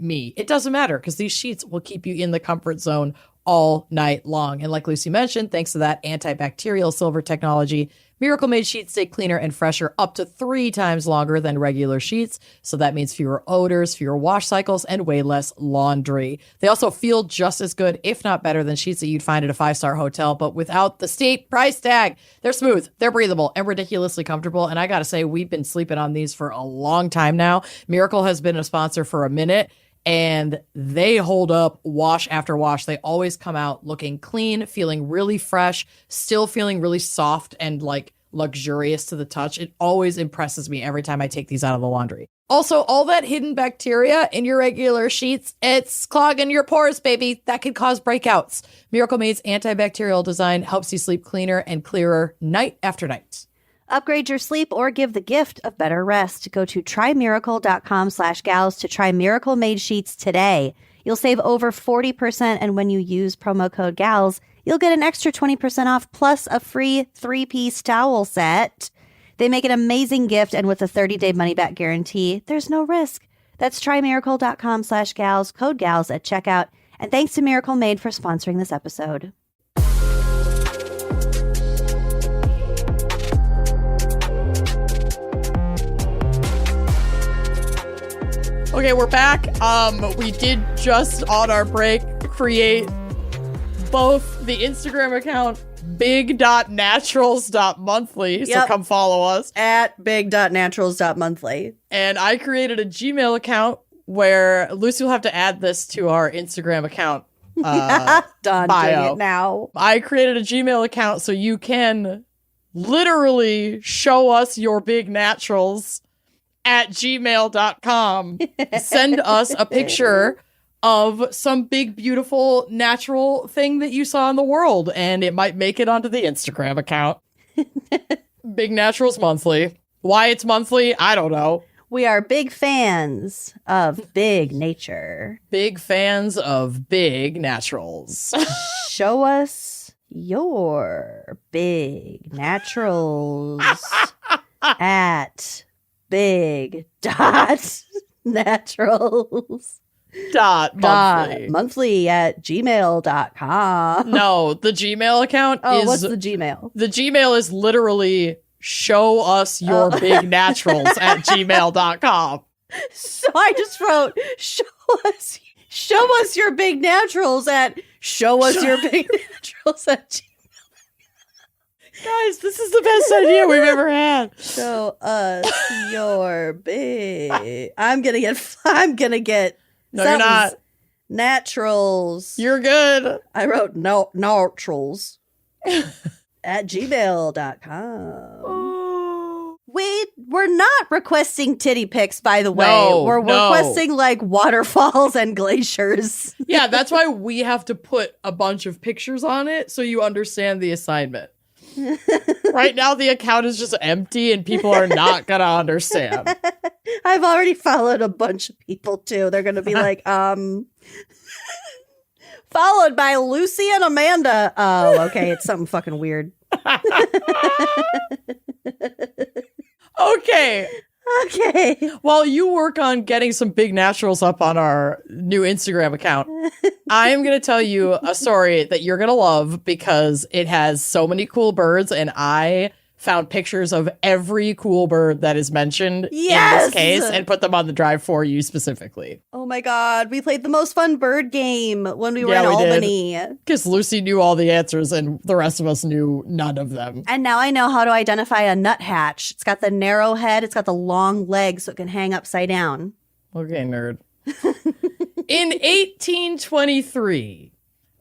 me. It doesn't matter because these sheets will keep you in the comfort zone all night long. And like Lucy mentioned, thanks to that antibacterial silver technology, Miracle Made sheets stay cleaner and fresher up to 3 times longer than regular sheets. So that means fewer odors, fewer wash cycles, and way less laundry. They also feel just as good, if not better, than sheets that you'd find at a 5-star hotel, but without the steep price tag. They're smooth, they're breathable, and ridiculously comfortable. And I gotta say, we've been sleeping on these for a long time now. Miracle has been a sponsor for a minute, and they hold up wash after wash. They always come out looking clean, feeling really fresh, still feeling really soft and like luxurious to the touch. It always impresses me every time I take these out of the laundry. Also, all that hidden bacteria in your regular sheets, it's clogging your pores, baby. That could cause breakouts. Miracle Made's antibacterial design helps you sleep cleaner and clearer night after night. Upgrade your sleep or give the gift of better rest. Go to trymiracle.com/gals to try Miracle Made sheets today. You'll save over 40%, and when you use promo code GALS, you'll get an extra 20% off plus a free 3-piece towel set. They make an amazing gift, and with a 30-day money-back guarantee, there's no risk. That's trymiracle.com/gals, code GALS at checkout. And thanks to Miracle Made for sponsoring this episode. Okay, we're back. We did just on our break create both the Instagram account big.naturals.monthly, so come follow us at big.naturals.monthly. And I created a Gmail account where Lucy will have to add this to our Instagram account. Done bio. doing it now. I created a Gmail account so you can literally show us your big naturals at gmail.com. Send us a picture of some big, beautiful, natural thing that you saw in the world, and it might make it onto the Instagram account. Big Naturals Monthly. Why it's monthly, I don't know. We are big fans of big nature. Big fans of big naturals. Show us your big naturals at big.naturals. Monthly at gmail.com. No, the Gmail account is... what's the Gmail? The Gmail is literally show us your big naturals at gmail.com. So I just wrote, show us your big naturals at show us your big naturals at gmail. Guys, this is the best idea we've ever had. Show us your big... I'm gonna get No, you're not. Naturals. You're good. I wrote naturals at gmail.com. We're not requesting titty pics, by the way. We're requesting like waterfalls and glaciers. Yeah, that's why we have to put a bunch of pictures on it so you understand the assignment. Right now, the account is just empty and people are not going to understand. I've already followed a bunch of people, too. They're going to be like, followed by Lucy and Amanda. Oh, okay. It's something fucking weird. Okay. Okay. While you work on getting some big naturals up on our new Instagram account, I am going to tell you a story that you're going to love because it has so many cool birds, and I found pictures of every cool bird that is mentioned in this case and put them on the drive for you specifically. Oh my God. We played the most fun bird game when we were in Albany. Because Lucy knew all the answers and the rest of us knew none of them. And now I know how to identify a nuthatch. It's got the narrow head. It's got the long legs so it can hang upside down. Okay, nerd. In 1823,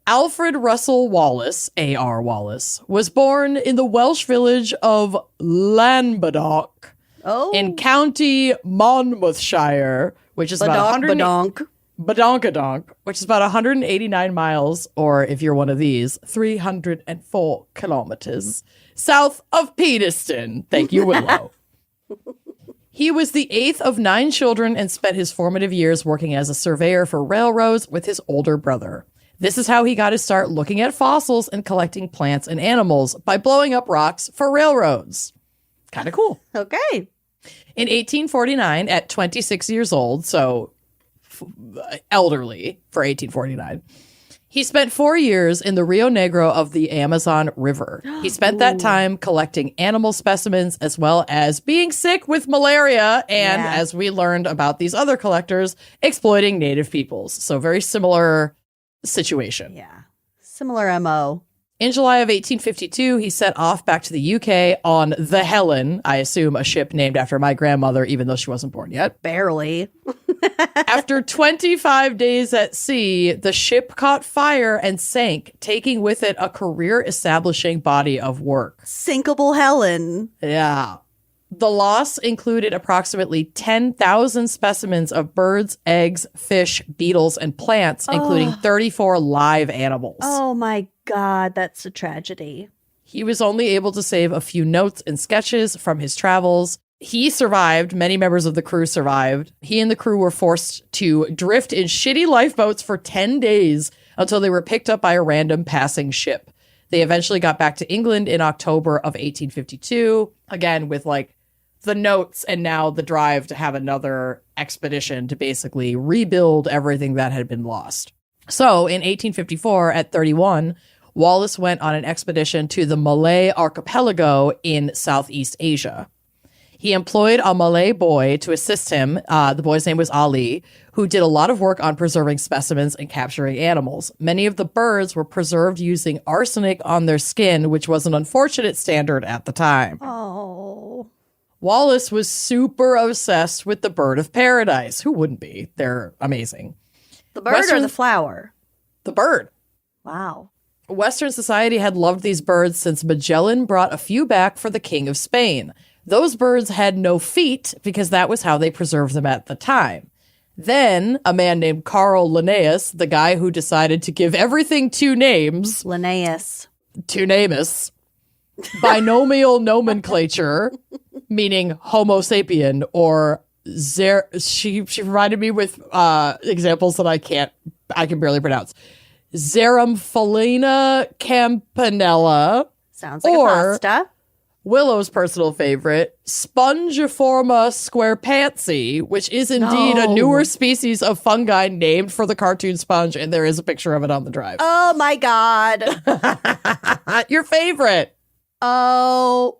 Alfred Russel Wallace, A.R. Wallace, was born in the Welsh village of Llanbadach in County Monmouthshire, which is about 189 miles, or if you're one of these, 304 kilometers south of Peterston. Thank you, Willow. He was the eighth of 9 children and spent his formative years working as a surveyor for railroads with his older brother. This is how he got his start looking at fossils and collecting plants and animals by blowing up rocks for railroads. Kind of cool. Okay. In 1849, at 26 years old, so elderly for 1849, he spent 4 years in the Rio Negro of the Amazon River. He spent that time collecting animal specimens as well as being sick with malaria and, as we learned about these other collectors, exploiting native peoples. So very similar situation. Yeah. Similar MO. In July of 1852, he set off back to the UK on the Helen, I assume a ship named after my grandmother, even though she wasn't born yet. Barely. After 25 days at sea, the ship caught fire and sank, taking with it a career-establishing body of work. Sinkable Helen. Yeah. The loss included approximately 10,000 specimens of birds, eggs, fish, beetles, and plants, including 34 live animals. Oh my God, that's a tragedy. He was only able to save a few notes and sketches from his travels. He survived. Many members of the crew survived. He and the crew were forced to drift in shitty lifeboats for 10 days until they were picked up by a random passing ship. They eventually got back to England in October of 1852, again with like the notes and now the drive to have another expedition to basically rebuild everything that had been lost. So in 1854, at 31, Wallace went on an expedition to the Malay archipelago in Southeast Asia. He employed a Malay boy to assist him. The boy's name was Ali, who did a lot of work on preserving specimens and capturing animals. Many of the birds were preserved using arsenic on their skin, which was an unfortunate standard at the time. Oh. Wallace was super obsessed with the bird of paradise. Who wouldn't be? They're amazing. The bird or the flower? The bird. Wow. Western society had loved these birds since Magellan brought a few back for the King of Spain. Those birds had no feet because that was how they preserved them at the time. Then a man named Carl Linnaeus, the guy who decided to give everything two names. Linnaeus. Two names. Binomial nomenclature, meaning Homo sapien, or she provided me with examples that I can barely pronounce. Xeramphalina campanella. Sounds like a pasta. Willow's personal favorite, Spongiforma squarepantsy, which is indeed a newer species of fungi named for the cartoon sponge, and there is a picture of it on the drive. Oh my God. Your favorite. Oh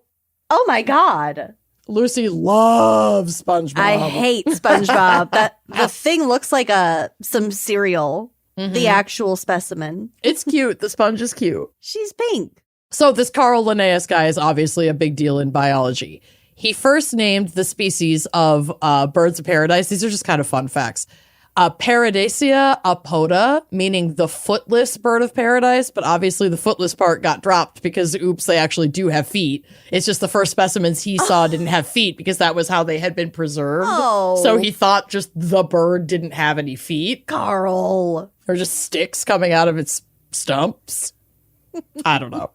my God. Lucy loves SpongeBob. I hate SpongeBob. The thing looks like some cereal. Mm-hmm. The actual specimen. It's cute. The sponge is cute. She's pink. So this Carl Linnaeus guy is obviously a big deal in biology. He first named the species of birds of paradise. These are just kind of fun facts. Paradisaea apoda, meaning the footless bird of paradise, but obviously the footless part got dropped because, oops, they actually do have feet. It's just the first specimens he saw didn't have feet because that was how they had been preserved. Oh. So he thought just the bird didn't have any feet. Carl. Or just sticks coming out of its stumps. I don't know.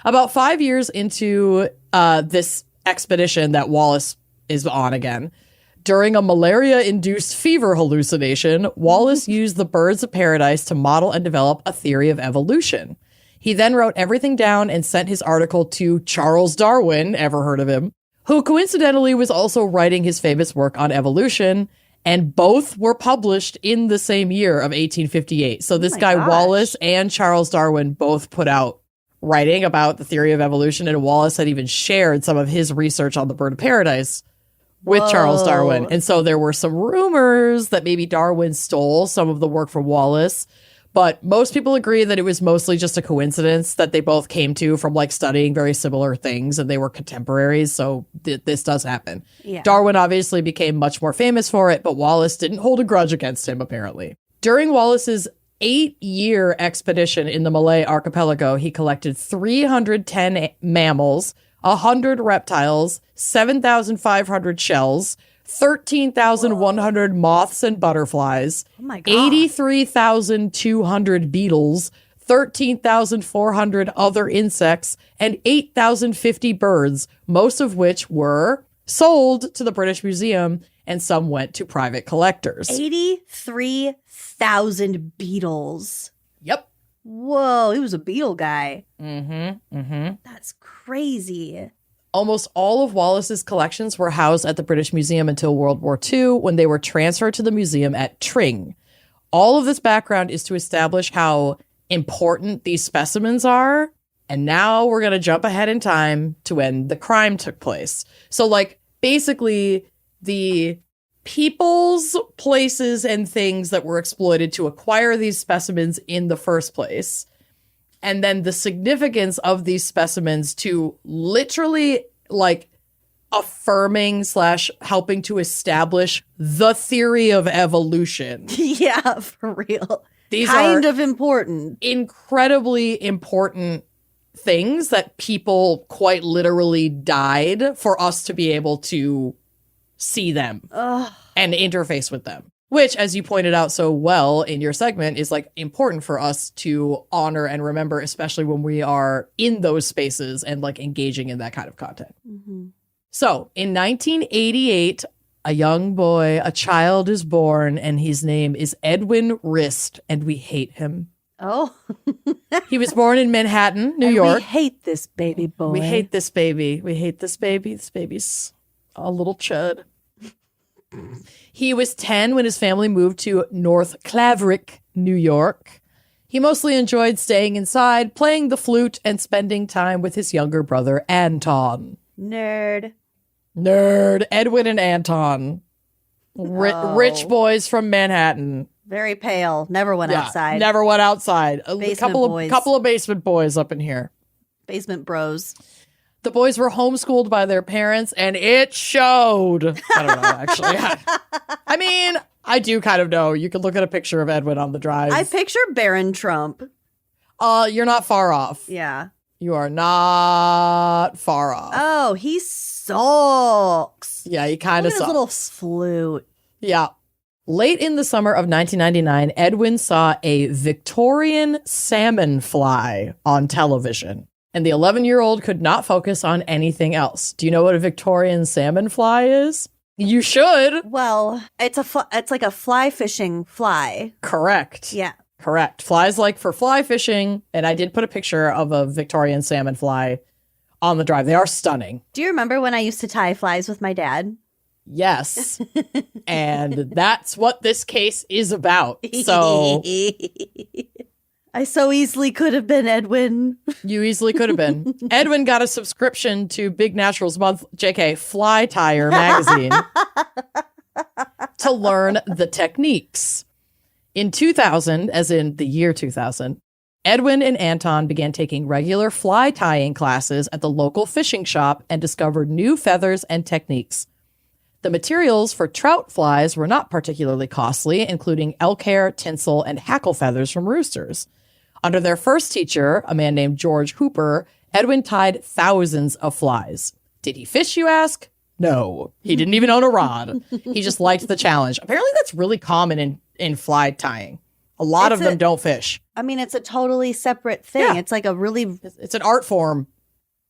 About 5 years into this expedition that Wallace is on again, during a malaria-induced fever hallucination, Wallace used the birds of paradise to model and develop a theory of evolution. He then wrote everything down and sent his article to Charles Darwin, ever heard of him, who coincidentally was also writing his famous work on evolution, and both were published in the same year of 1858. So this guy, gosh. Wallace and Charles Darwin, both put out writing about the theory of evolution, and Wallace had even shared some of his research on the bird of paradise with Charles Darwin. And so there were some rumors that maybe Darwin stole some of the work from Wallace, but most people agree that it was mostly just a coincidence that they both came to from like studying very similar things and they were contemporaries. So this does happen. Yeah. Darwin obviously became much more famous for it, but Wallace didn't hold a grudge against him, apparently. During Wallace's 8-year expedition in the Malay archipelago, he collected 310 mammals, 100 reptiles, 7,500 shells, 13,100 moths and butterflies, 83,200 beetles, 13,400 other insects, and 8,050 birds, most of which were sold to the British Museum, and some went to private collectors. 83,000 beetles. Yep. Whoa, he was a beetle guy. Mm-hmm. Mm-hmm. That's crazy. Almost all of Wallace's collections were housed at the British Museum until World War II, when they were transferred to the museum at Tring. All of this background is to establish how important these specimens are. And now we're going to jump ahead in time to when the crime took place. So, like, basically, the people's, places, and things that were exploited to acquire these specimens in the first place. And then the significance of these specimens to literally, like, affirming / helping to establish the theory of evolution. Yeah, for real. These kind are of important. Incredibly important things that people quite literally died for us to be able to see them and interface with them. Which, as you pointed out so well in your segment, is like important for us to honor and remember, especially when we are in those spaces and like engaging in that kind of content. Mm-hmm. So in 1988, a young boy, a child is born, and his name is Edwin Rist, and we hate him. Oh. He was born in Manhattan, New And York. we hate this baby boy. We hate this baby. We hate this baby. This baby's a little chud. He was 10 when his family moved to North Claverick, New York. He mostly enjoyed staying inside, playing the flute, and spending time with his younger brother, Anton. Nerd. Edwin and Anton. Rich boys from Manhattan. Very pale. Never went outside. Never went outside. Basement boys. Couple of basement boys up in here. Basement bros. The boys were homeschooled by their parents, and it showed. I don't know, actually. I mean, I do kind of know. You can look at a picture of Edwin on the drive. I picture Barron Trump. You're not far off. Yeah. You are not far off. Oh, he sucks. Yeah, he kind of Look at sucks. his little flute. Yeah. Late in the summer of 1999, Edwin saw a Victorian salmon fly on television, and the 11-year-old could not focus on anything else. Do you know what a Victorian salmon fly is? You should. Well, it's like a fly fishing fly. Correct. Yeah. Correct. Flies like for fly fishing, and I did put a picture of a Victorian salmon fly on the drive. They are stunning. Do you remember when I used to tie flies with my dad? Yes. And that's what this case is about. So I so easily could have been Edwin. you easily could have been. Edwin got a subscription to Big Natural's Fly Tire magazine to learn the techniques. In 2000, as in the year 2000, Edwin and Anton began taking regular fly tying classes at the local fishing shop and discovered new feathers and techniques. The materials for trout flies were not particularly costly, including elk hair, tinsel, and hackle feathers from roosters. Under their first teacher, a man named George Hooper, Edwin tied thousands of flies. Did he fish, you ask? No. He didn't even own a rod. He just liked the challenge. Apparently that's really common in fly tying. A lot of them don't fish. I mean, it's a totally separate thing. Yeah. It's like It's an art form.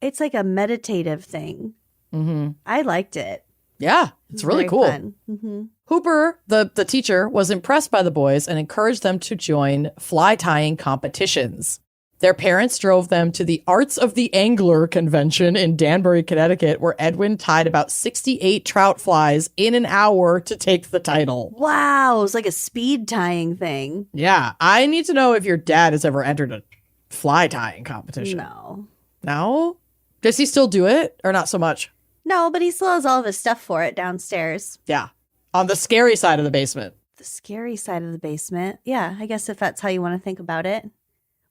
it's like a meditative thing. Mm-hmm. I liked it. Yeah, it's really Very cool. fun. Mm-hmm. Hooper, the teacher, was impressed by the boys and encouraged them to join fly tying competitions. Their parents drove them to the Arts of the Angler convention in Danbury, Connecticut, where Edwin tied about 68 trout flies in an hour to take the title. Wow, it's like a speed tying thing. Yeah, I need to know if your dad has ever entered a fly tying competition. No. No? Does he still do it or not so much? No, but he still has all of his stuff for it downstairs. Yeah. On the scary side of the basement. The scary side of the basement. Yeah, I guess if that's how you want to think about it.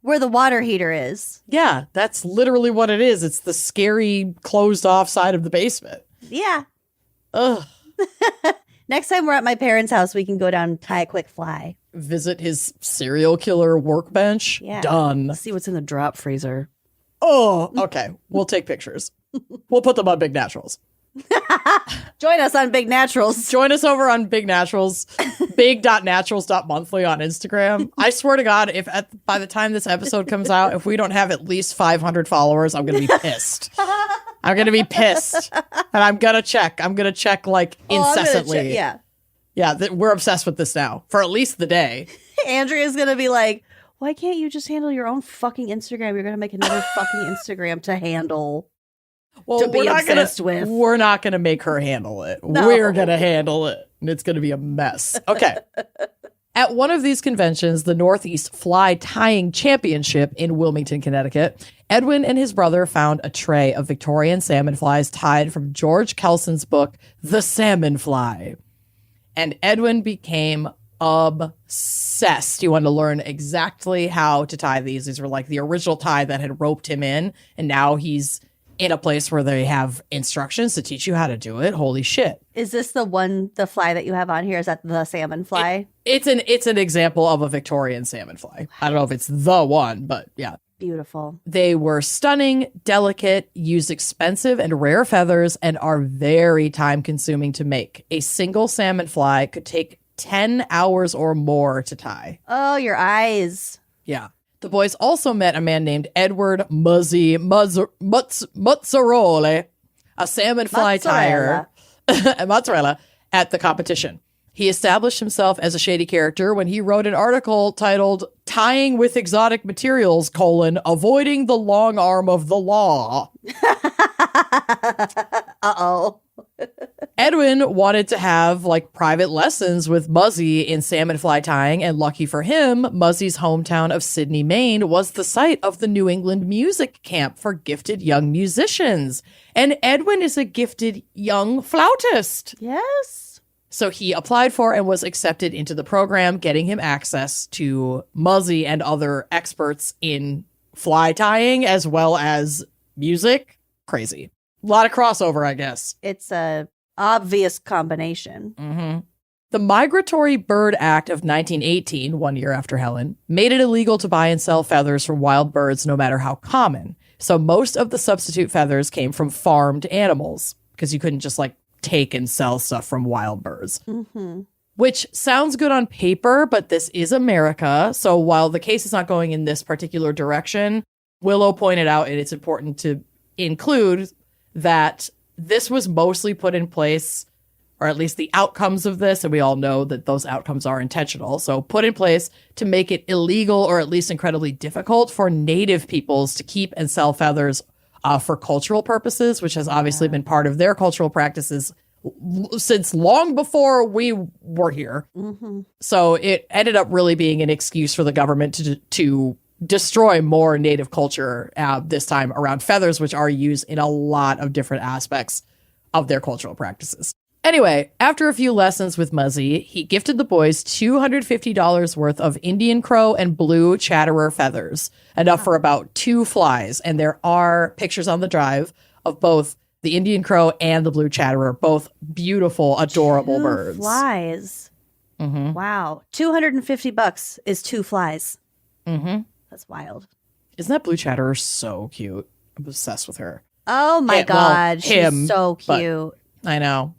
Where the water heater is. Yeah, that's literally what it is. It's the scary closed off side of the basement. Yeah. Ugh. Next time we're at my parents' house, we can go down and tie a quick fly. Visit his serial killer workbench. Yeah. Done. See what's in the drop freezer. Oh, okay. We'll take pictures. We'll put them on Big Naturals. Join us on Big Naturals. Join us over on Big Naturals, big.naturals.monthly on Instagram. I swear to God, by the time this episode comes out, if we don't have at least 500 followers, I'm going to be pissed. I'm going to be pissed. And I'm going to check. I'm going to check like incessantly. Yeah. Yeah, we're obsessed with this now for at least the day. Andrea's going to be like, why can't you just handle your own fucking Instagram? You're going to make another fucking Instagram to handle. Well, To be obsessed with. We're not going to make her handle it. No. We're going to handle it. And it's going to be a mess. Okay. At one of these conventions, the Northeast Fly Tying Championship in Wilmington, Connecticut, Edwin and his brother found a tray of Victorian salmon flies tied from George Kelson's book, The Salmon Fly. And Edwin became obsessed. He wanted to learn exactly how to tie these. These were like the original tie that had roped him in. And now he's in a place where they have instructions to teach you how to do it. Holy shit. Is this the fly that you have on here? Is that the salmon fly? It's an example of a Victorian salmon fly. I don't know if it's the one, but yeah. Beautiful. They were stunning, delicate, use expensive and rare feathers, and are very time consuming to make. A single salmon fly could take 10 hours or more to tie. Oh, your eyes. Yeah. The boys also met a man named Edward Muzzy Mozzaroli, a salmon fly tyer, mozzarella, at the competition. He established himself as a shady character when he wrote an article titled Tying with Exotic Materials, Avoiding the Long Arm of the Law. Uh-oh. Edwin wanted to have like private lessons with Muzzy in salmon fly tying, and lucky for him, Muzzy's hometown of Sydney, Maine was the site of the New England Music Camp for gifted young musicians. And Edwin is a gifted young flautist. Yes. So he applied for and was accepted into the program, getting him access to Muzzy and other experts in fly tying as well as music. Crazy. A lot of crossover, I guess. It's a obvious combination. Mm-hmm. The Migratory Bird Act of 1918, 1 year after Helen, made it illegal to buy and sell feathers from wild birds no matter how common. So most of the substitute feathers came from farmed animals because you couldn't just like take and sell stuff from wild birds. Mm-hmm. Which sounds good on paper, but this is America. So while the case is not going in this particular direction, Willow pointed out, and it's important to include, that this was mostly put in place, or at least the outcomes of this, and we all know that those outcomes are intentional, so put in place to make it illegal or at least incredibly difficult for native peoples to keep and sell feathers for cultural purposes, which has obviously been part of their cultural practices since long before we were here. Mm-hmm. So it ended up really being an excuse for the government to destroy more native culture this time around feathers, which are used in a lot of different aspects of their cultural practices. Anyway, after a few lessons with Muzzy, he gifted the boys $250 worth of Indian crow and blue chatterer feathers, enough for about 2 flies. And there are pictures on the drive of both the Indian crow and the blue chatterer, both beautiful, adorable 2 birds. flies. Mm-hmm. Wow. $250 is 2 flies. Mm-hmm. That's wild. Isn't that blue chatterer so cute? I'm obsessed with her. Oh my God. She's so cute. I know.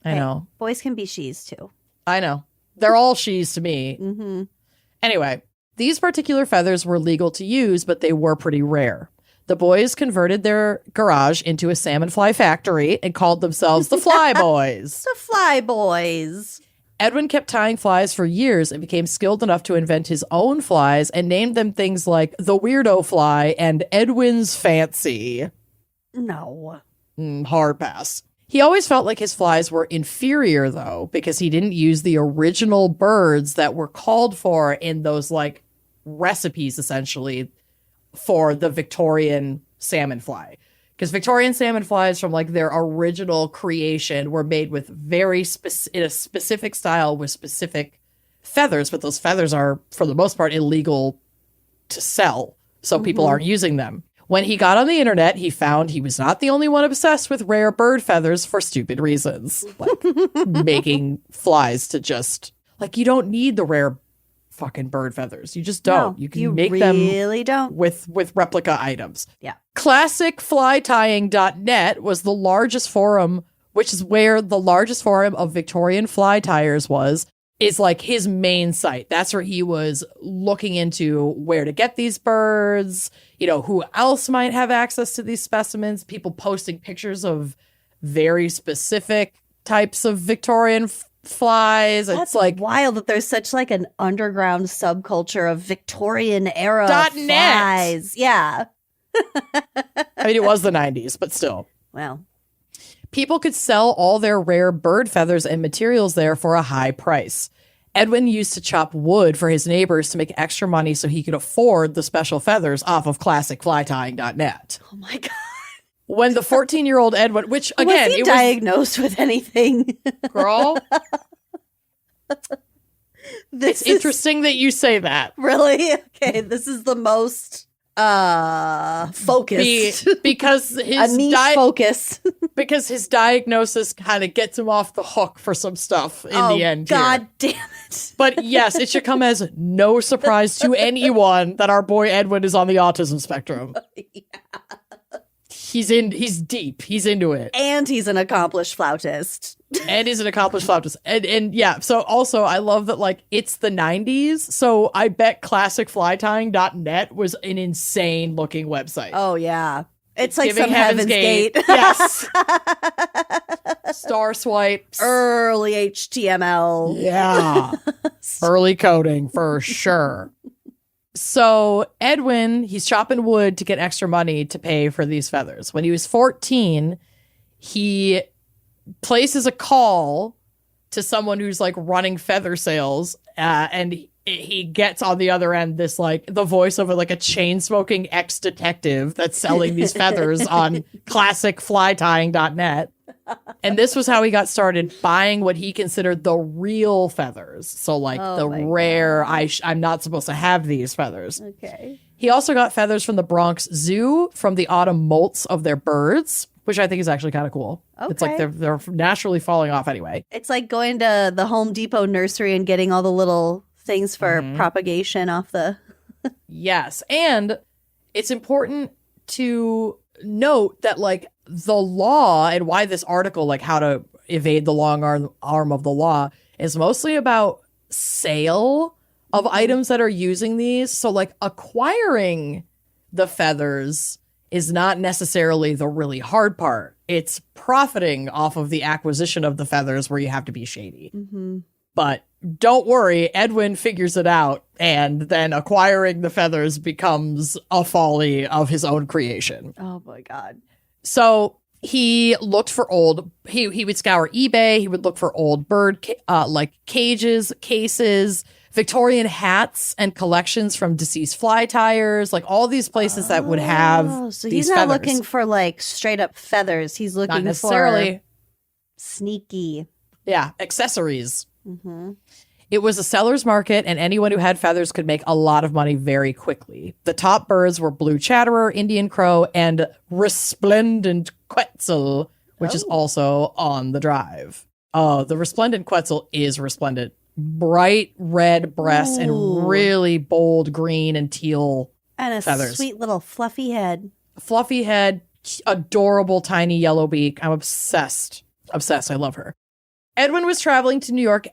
I know. Boys can be she's too. I know. They're all she's to me. Mm-hmm. Anyway, these particular feathers were legal to use, but they were pretty rare. The boys converted their garage into a salmon fly factory and called themselves the Fly Boys. The Fly Boys. Edwin kept tying flies for years and became skilled enough to invent his own flies and named them things like the Weirdo Fly and Edwin's Fancy. No. Hard pass. He always felt like his flies were inferior, though, because he didn't use the original birds that were called for in those, like, recipes, essentially, for the Victorian salmon fly. Because Victorian salmon flies from, like, their original creation were made with in a specific style with specific feathers, but those feathers are, for the most part, illegal to sell, so people aren't using them. When he got on the internet, he found he was not the only one obsessed with rare bird feathers for stupid reasons. Like making flies to just... Like, you don't need the rare fucking bird feathers. You just don't. No, you can make them really don't. with replica items. Yeah. ClassicFlytying.net was the largest forum, which is where the largest forum of Victorian fly tyers is like his main site. That's where he was looking into where to get these birds, you know, who else might have access to these specimens, people posting pictures of very specific types of Victorian flies. That's it's like wild that there's such like an underground subculture of Victorian era .net. flies. Yeah. I mean, it was the 90s, but still. Well, people could sell all their rare bird feathers and materials there for a high price. Edwin used to chop wood for his neighbors to make extra money so he could afford the special feathers off of ClassicFlytying.net. oh my God. When the 14-year-old Edwin, which again, was he diagnosed with anything? Girl, it's interesting that you say that. Really? Okay, this is the most focused. Because his a niche focus. because his diagnosis kind of gets him off the hook for some stuff in the end. God damn it. But yes, it should come as no surprise to anyone that our boy Edwin is on the autism spectrum. Yeah. He's deep. He's into it. And he's an accomplished flautist. And is an accomplished flautist. And yeah, so also I love that like it's the 90s. So I bet ClassicFlytying.net was an insane looking website. Oh yeah. It's like giving some Heaven's Gate. Yes. Star swipes. Early HTML. Yeah. Early coding for sure. So Edwin, he's chopping wood to get extra money to pay for these feathers. When he was 14, he places a call to someone who's like running feather sales, and he gets on the other end this like the voice of like a chain smoking ex detective that's selling these feathers on classicflytying.net. And this was how he got started buying what he considered the real feathers. So like the rare, I'm not supposed to have these feathers. Okay. He also got feathers from the Bronx Zoo from the autumn molts of their birds, which I think is actually kind of cool. Okay. It's like they're naturally falling off anyway. It's like going to the Home Depot nursery and getting all the little things for propagation off the... Yes. And it's important to note that like the law and why this article, like how to evade the long arm of the law, is mostly about sale of items that are using these. So like acquiring the feathers is not necessarily the really hard part. It's profiting off of the acquisition of the feathers where you have to be shady. Mm-hmm. But don't worry, Edwin figures it out, and then acquiring the feathers becomes a folly of his own creation. Oh my God. So he looked for he would scour eBay, he would look for old bird like cages, cases, Victorian hats, and collections from deceased fly tires, like all these places that would have so these he's not feathers. looking for like straight up feathers. He's looking Not necessarily. for sneaky. Yeah, accessories. Mm-hmm. It was a seller's market, and anyone who had feathers could make a lot of money very quickly. The top birds were blue chatterer, Indian crow, and resplendent quetzal, which is also on the drive. Oh, the resplendent quetzal is resplendent. Bright red breasts and really bold green and teal and a feathers. Sweet little fluffy head. Fluffy head, adorable tiny yellow beak. I'm obsessed. Obsessed. I love her. Edwin was traveling to New York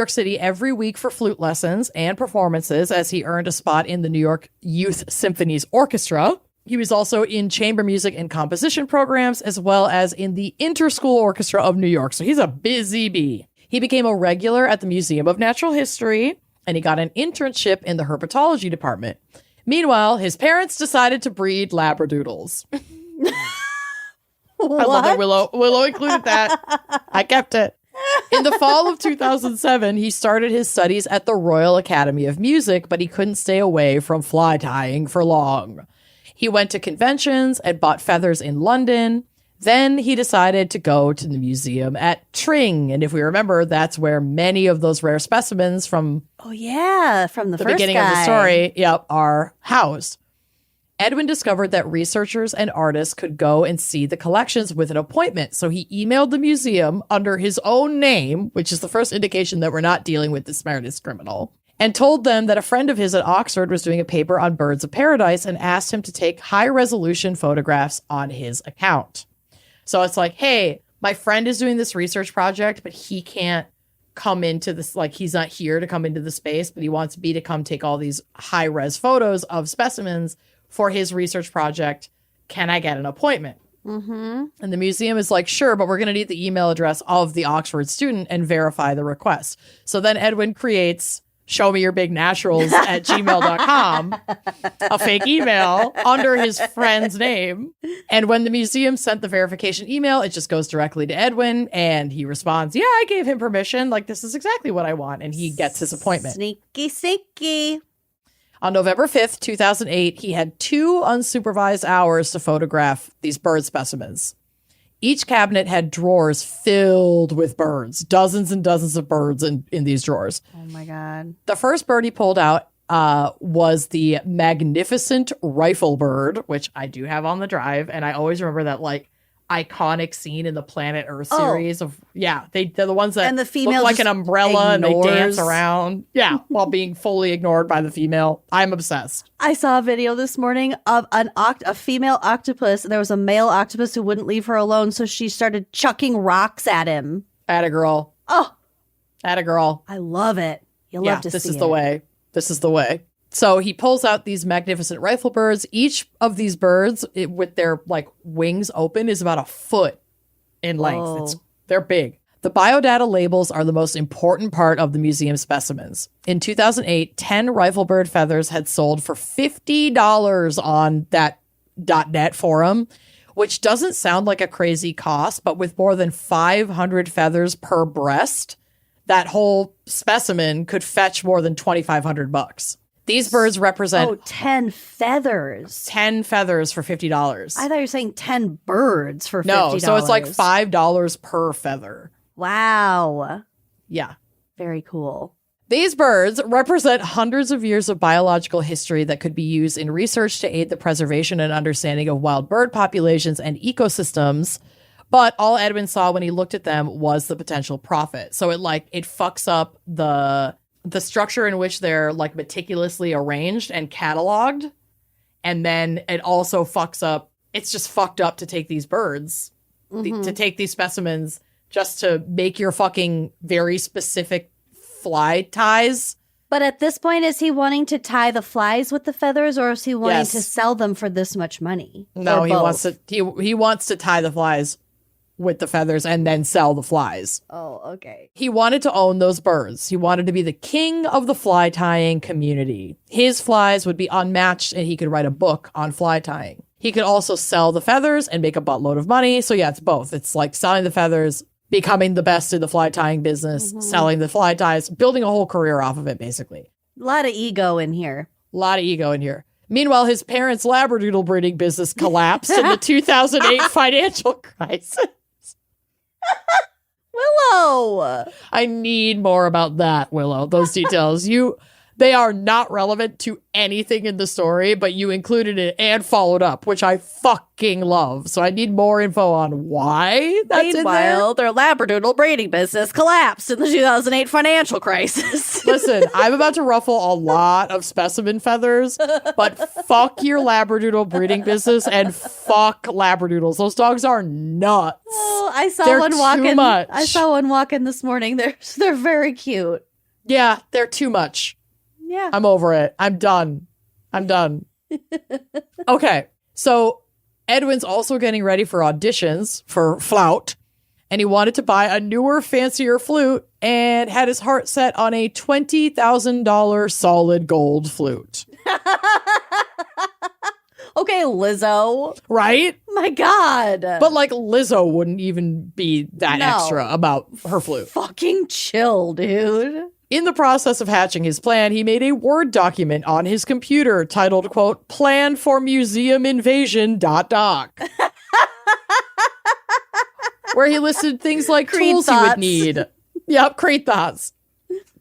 City every week for flute lessons and performances as he earned a spot in the New York Youth Symphony's orchestra. He was also in chamber music and composition programs, as well as in the Interschool Orchestra of New York. So he's a busy bee. He became a regular at the Museum of Natural History, and he got an internship in the herpetology department. Meanwhile, his parents decided to breed labradoodles. I love that Willow included that. I kept it. In the fall of 2007, he started his studies at the Royal Academy of Music, but he couldn't stay away from fly tying for long. He went to conventions and bought feathers in London. Then he decided to go to the museum at Tring. And if we remember, that's where many of those rare specimens from from the first beginning guy. of the story, are housed. Edwin discovered that researchers and artists could go and see the collections with an appointment. So he emailed the museum under his own name, which is the first indication that we're not dealing with this Meredith criminal, and told them that a friend of his at Oxford was doing a paper on birds of paradise and asked him to take high-resolution photographs on his account. So it's like, hey, my friend is doing this research project, but he can't come into this, like he's not here to come into the space, but he wants me to come take all these high-res photos of specimens for his research project. Can I get an appointment? Mm-hmm. And the museum is like, sure, but we're going to need the email address of the Oxford student and verify the request. So then Edwin creates showmeyourbignaturals at gmail.com, a fake email under his friend's name. And when the museum sent the verification email, it just goes directly to Edwin and he responds, yeah, I gave him permission. Like, this is exactly what I want. And he gets his appointment. Sneaky. On November 5th, 2008, he had 2 unsupervised hours to photograph these bird specimens. Each cabinet had drawers filled with birds, dozens and dozens of birds in these drawers. Oh my God. The first bird he pulled out was the magnificent rifle bird, which I do have on the drive. And I always remember that like iconic scene in the Planet Earth series of, they're the ones that and the female look like an umbrella ignores. and they dance around. Yeah, while being fully ignored by the female. I'm obsessed. I saw a video this morning of a female octopus, and there was a male octopus who wouldn't leave her alone, so she started chucking rocks at him. Atta girl. Oh, atta girl. I love it. You'll love to see it. This is the way. This is the way. So he pulls out these magnificent rifle birds. Each of these birds, with their like wings open, is about a foot in length. Oh. They're big. The biodata labels are the most important part of the museum specimens. In 2008, 10 rifle bird feathers had sold for $50 on that .net forum, which doesn't sound like a crazy cost, but with more than 500 feathers per breast, that whole specimen could fetch more than $2,500. These birds represent 10 feathers. 10 feathers for $50. I thought you were saying 10 birds for $50. No, so it's like $5 per feather. Wow. Yeah. Very cool. These birds represent hundreds of years of biological history that could be used in research to aid the preservation and understanding of wild bird populations and ecosystems. But all Edwin saw when he looked at them was the potential profit. So it fucks up the structure in which they're like meticulously arranged and cataloged. And then it also fucks up. It's just fucked up to take these birds, to take these specimens just to make your fucking very specific fly ties. But at this point, is he wanting to tie the flies with the feathers, or is he wanting to sell them for this much money? No, he wants to tie the flies with the feathers and then sell the flies. Oh, okay. He wanted to own those birds. He wanted to be the king of the fly tying community. His flies would be unmatched, and he could write a book on fly tying. He could also sell the feathers and make a buttload of money. So yeah, it's both. It's like selling the feathers, becoming the best in the fly tying business, selling the fly ties, building a whole career off of it, basically. A lot of ego in here. Meanwhile, his parents' Labradoodle breeding business collapsed in the 2008 financial crisis. Willow! I need more about that, Willow. Those details. They are not relevant to anything in the story, but you included it and followed up, which I fucking love. So I need more info on why that's Meanwhile, their Labradoodle breeding business collapsed in the 2008 financial crisis. Listen, I'm about to ruffle a lot of specimen feathers, but fuck your Labradoodle breeding business and fuck Labradoodles. Those dogs are nuts. Oh, I saw They're one walking. too much. I saw one walking this morning. They're very cute. Yeah, they're too much. Yeah. I'm over it. I'm done. Okay. So Edwin's also getting ready for auditions for Flout, and he wanted to buy a newer, fancier flute and had his heart set on a $20,000 solid gold flute. Okay, Lizzo. Right? My God. But like Lizzo wouldn't even be that extra about her flute. Fucking chill, dude. In the process of hatching his plan, he made a Word document on his computer titled, quote, Plan for Museum Invasion, doc. Where he listed things like tools he would need. Yep, Creed thoughts.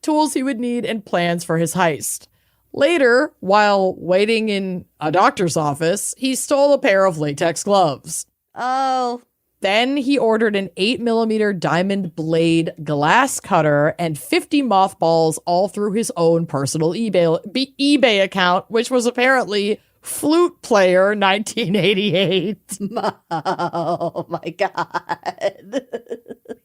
Tools he would need and plans for his heist. Later, while waiting in a doctor's office, he stole a pair of latex gloves. Oh. Then he ordered an 8mm diamond blade glass cutter and 50 mothballs all through his own personal eBay account, which was apparently Flute Player 1988. Oh my God.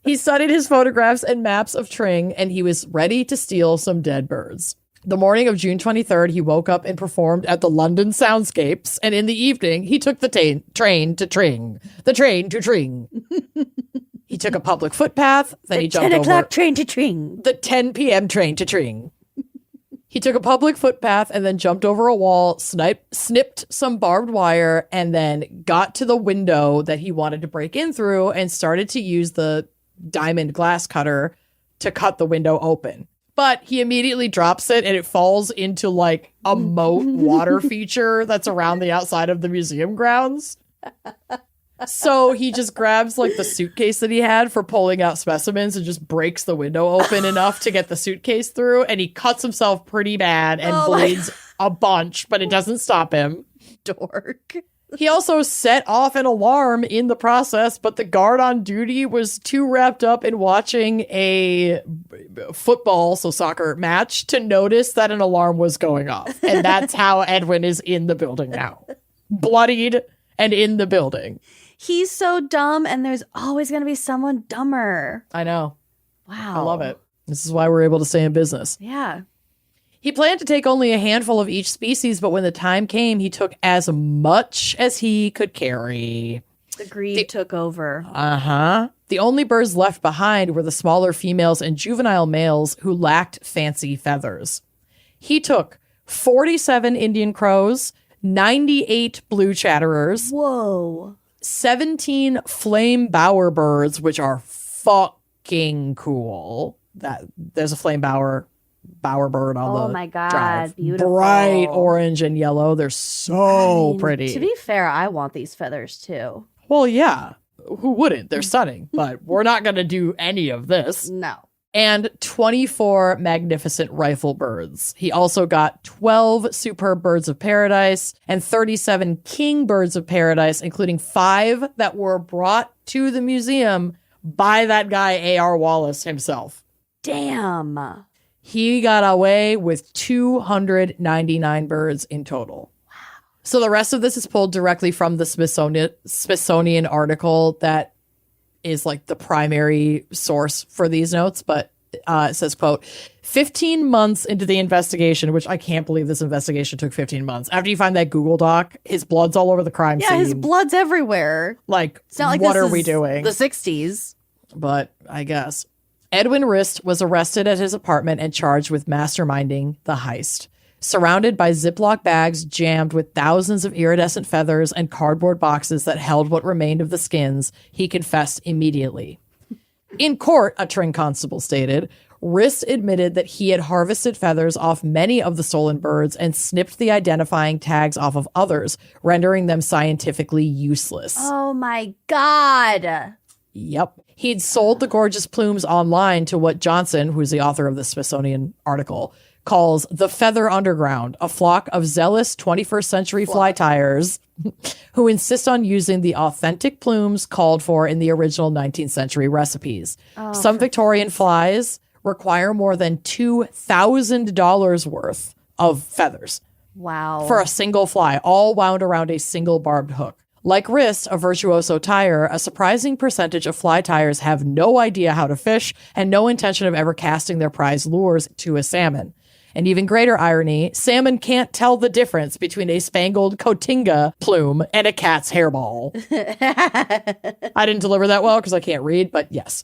He studied his photographs and maps of Tring, and he was ready to steal some dead birds. The morning of June 23rd, he woke up and performed at the London Soundscapes, and in the evening, he took the train to Tring. The train to Tring. He took a public footpath, then he jumped over... 10 o'clock train to Tring. The 10 p.m. train to Tring. He took a public footpath and then jumped over a wall, snipped some barbed wire, and then got to the window that he wanted to break in through and started to use the diamond glass cutter to cut the window open. But he immediately drops it and it falls into like a moat water feature that's around the outside of the museum grounds. So he just grabs like the suitcase that he had for pulling out specimens and just breaks the window open enough to get the suitcase through. And he cuts himself pretty bad and bleeds a bunch, but it doesn't stop him. Dork. He also set off an alarm in the process, but the guard on duty was too wrapped up in watching a football, so soccer match, to notice that an alarm was going off. And that's how Edwin is in the building now. Bloodied and in the building. He's so dumb, and there's always going to be someone dumber. I know. Wow. I love it. This is why we're able to stay in business. Yeah. He planned to take only a handful of each species, but when the time came, he took as much as he could carry. The greed took over. Uh-huh. The only birds left behind were the smaller females and juvenile males who lacked fancy feathers. He took 47 Indian crows, 98 blue chatterers, Whoa. 17 flame bowerbirds, which are fucking cool. That there's a flame bowerbird on the my God, drive. beautiful. Bright orange and yellow. They're so pretty. To be fair, I want these feathers too. Well, yeah. Who wouldn't? They're stunning, but we're not going to do any of this. No. And 24 magnificent rifle birds. He also got 12 superb birds of paradise and 37 king birds of paradise, including 5 that were brought to the museum by that guy A.R. Wallace himself. Damn. He got away with 299 birds in total. So the rest of this is pulled directly from the Smithsonian article that is like the primary source for these notes. But it says, quote, 15 months into the investigation, which I can't believe this investigation took 15 months. After you find that Google Doc, his blood's all over the crime scene. Yeah, his blood's everywhere. Like, It's not like what this are is we doing? The 60s. But I guess. Edwin Rist was arrested at his apartment and charged with masterminding the heist. Surrounded by Ziploc bags jammed with thousands of iridescent feathers and cardboard boxes that held what remained of the skins, he confessed immediately. In court, a Tring constable stated, Rist admitted that he had harvested feathers off many of the stolen birds and snipped the identifying tags off of others, rendering them scientifically useless. Oh my God. Yep. He'd sold the gorgeous plumes online to what Johnson, who's the author of the Smithsonian article, calls the Feather Underground, a flock of zealous 21st century fly tyers who insist on using the authentic plumes called for in the original 19th century recipes. Some Victorian flies require more than $2,000 worth of feathers. Wow. For a single fly, all wound around a single barbed hook. Like Rist, a virtuoso tyer, a surprising percentage of fly tyers have no idea how to fish and no intention of ever casting their prize lures to a salmon. And even greater irony, salmon can't tell the difference between a spangled cotinga plume and a cat's hairball. I didn't deliver that well because I can't read, but yes.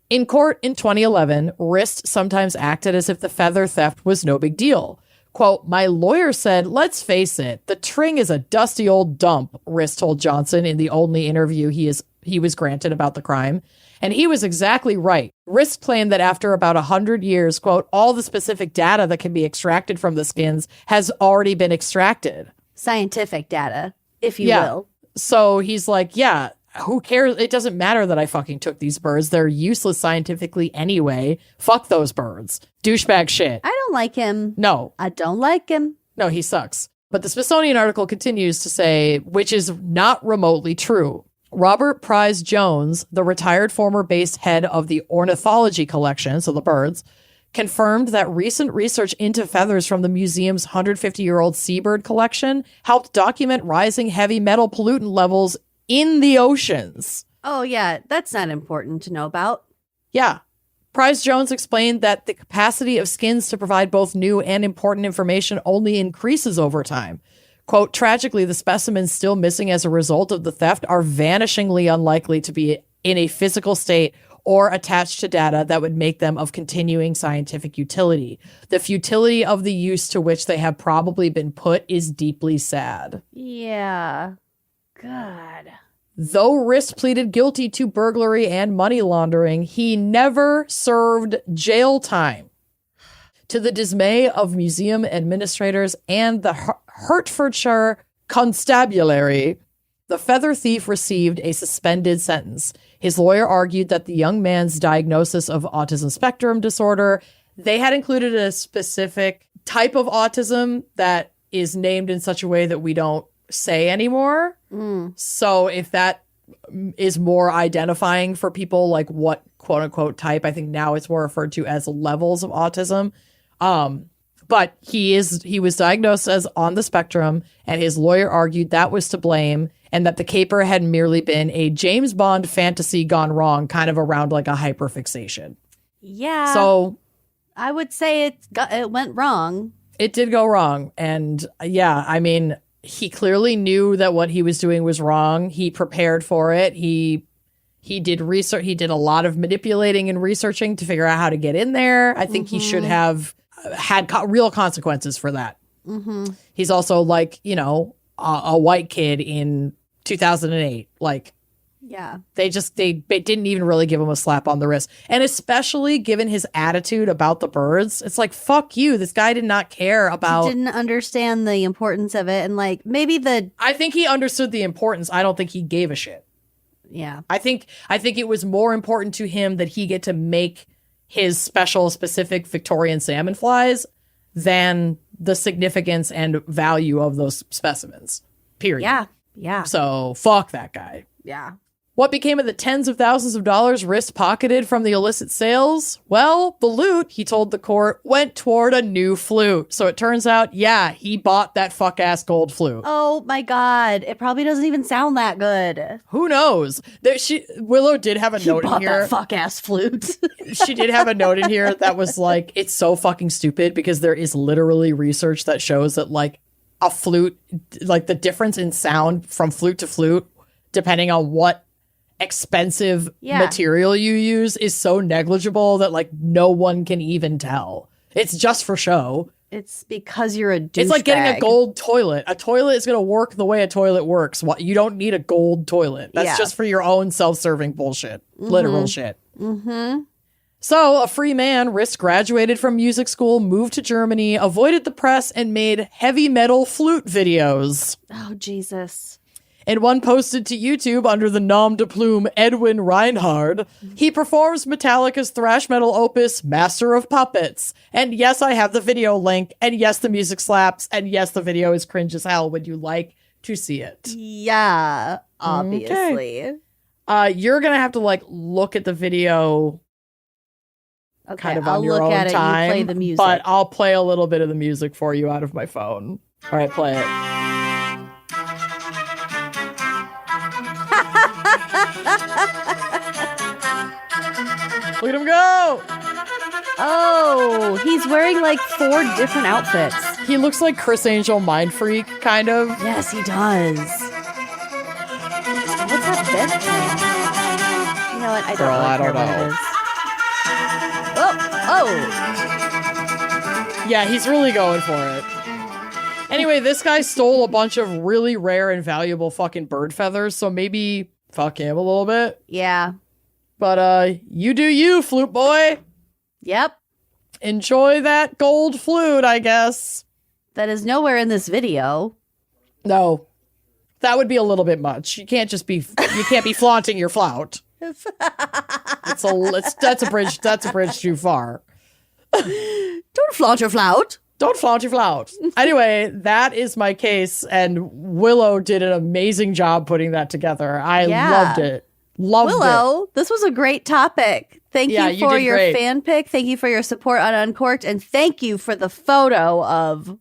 In court in 2011, Rist sometimes acted as if the feather theft was no big deal. Quote, my lawyer said, let's face it, the Tring is a dusty old dump, Rist told Johnson in the only interview he was granted about the crime. And he was exactly right. Rist claimed that after about 100 years, quote, all the specific data that can be extracted from the skins has already been extracted. Scientific data, if you will. So he's like, yeah, who cares? It doesn't matter that I fucking took these birds. They're useless scientifically anyway. Fuck those birds. Douchebag shit. I don't like him. No. I don't like him. No, he sucks. But the Smithsonian article continues to say, which is not remotely true. Robert Price Jones, the retired former base head of the ornithology collection, so the birds, confirmed that recent research into feathers from the museum's 150-year-old seabird collection helped document rising heavy metal pollutant levels in the oceans. Oh, yeah. That's not important to know about. Yeah. Price Jones explained that the capacity of skins to provide both new and important information only increases over time. Quote, tragically, the specimens still missing as a result of the theft are vanishingly unlikely to be in a physical state or attached to data that would make them of continuing scientific utility. The futility of the use to which they have probably been put is deeply sad. Yeah. God. Though Rist pleaded guilty to burglary and money laundering, he never served jail time. To the dismay of museum administrators and the Hertfordshire Constabulary, the feather thief received a suspended sentence. His lawyer argued that the young man's diagnosis of autism spectrum disorder, they had included a specific type of autism that is named in such a way that we don't say anymore. So if that is more identifying for people, like what quote unquote type, I think now it's more referred to as levels of autism. But he was diagnosed as on the spectrum, and his lawyer argued that was to blame and that the caper had merely been a James Bond fantasy gone wrong, kind of around like a hyperfixation. Yeah. So I would say it went wrong. It did go wrong. And yeah, I mean, he clearly knew that what he was doing was wrong. He prepared for it. He He did research. He did a lot of manipulating and researching to figure out how to get in there. I think he should have had real consequences for that. He's also like, you know, a white kid in 2008. Like, Yeah. they didn't even really give him a slap on the wrist. And especially given his attitude about the birds, it's like, fuck you. This guy did not care about. He didn't understand the importance of it. And like maybe I think he understood the importance. I don't think he gave a shit. Yeah. I think it was more important to him that he get to make his special, specific Victorian salmon flies than the significance and value of those specimens. Period. Yeah. Yeah. So fuck that guy. Yeah. What became of the tens of thousands of dollars wrist pocketed from the illicit sales? Well, the loot, he told the court, went toward a new flute. So it turns out, yeah, he bought that fuck-ass gold flute. Oh my God. It probably doesn't even sound that good. Who knows? Willow did have a note in Bought here. that fuck ass flute. She did have a note in here that was like, it's so fucking stupid because there is literally research that shows that like a flute, like the difference in sound from flute to flute, depending on what expensive material you use, is so negligible that like no one can even tell. It's just for show. It's because you're a douchebag. It's like getting a gold toilet. A toilet is going to work the way a toilet works. You don't need a gold toilet. That's just for your own self-serving bullshit. Literal shit. So a free man graduated from music school, moved to Germany, avoided the press, and made heavy metal flute videos. Oh, Jesus. In one posted to YouTube under the nom de plume Edwin Reinhard, he performs Metallica's thrash metal opus Master of Puppets. And yes, I have the video link. And yes, the music slaps. And yes, the video is cringe as hell. Would you like to see it? Yeah, obviously. Okay. You're going to have to like look at the video kind of on your own time. You play the music. But I'll play a little bit of the music for you out of my phone. All right, play it. Look at him go! Oh, he's wearing like 4 different outfits. He looks like Chris Angel Mind Freak, kind of. Yes, he does. What's that bed thing? You know what? I don't know. Oh! Yeah, he's really going for it. Anyway, this guy stole a bunch of really rare and valuable fucking bird feathers, so maybe fuck him a little bit. Yeah. But you do you, flute boy. Yep. Enjoy that gold flute, I guess. That is nowhere in this video. No. That would be a little bit much. You can't be flaunting your flout. That's a bridge too far. Don't flaunt your flout. Don't flaunt your flout. Anyway, that is my case, and Willow did an amazing job putting that together. I loved it. Willow, this was a great topic. Thank you for your fan pick. Thank you for your support on Uncorked, and thank you for the photo of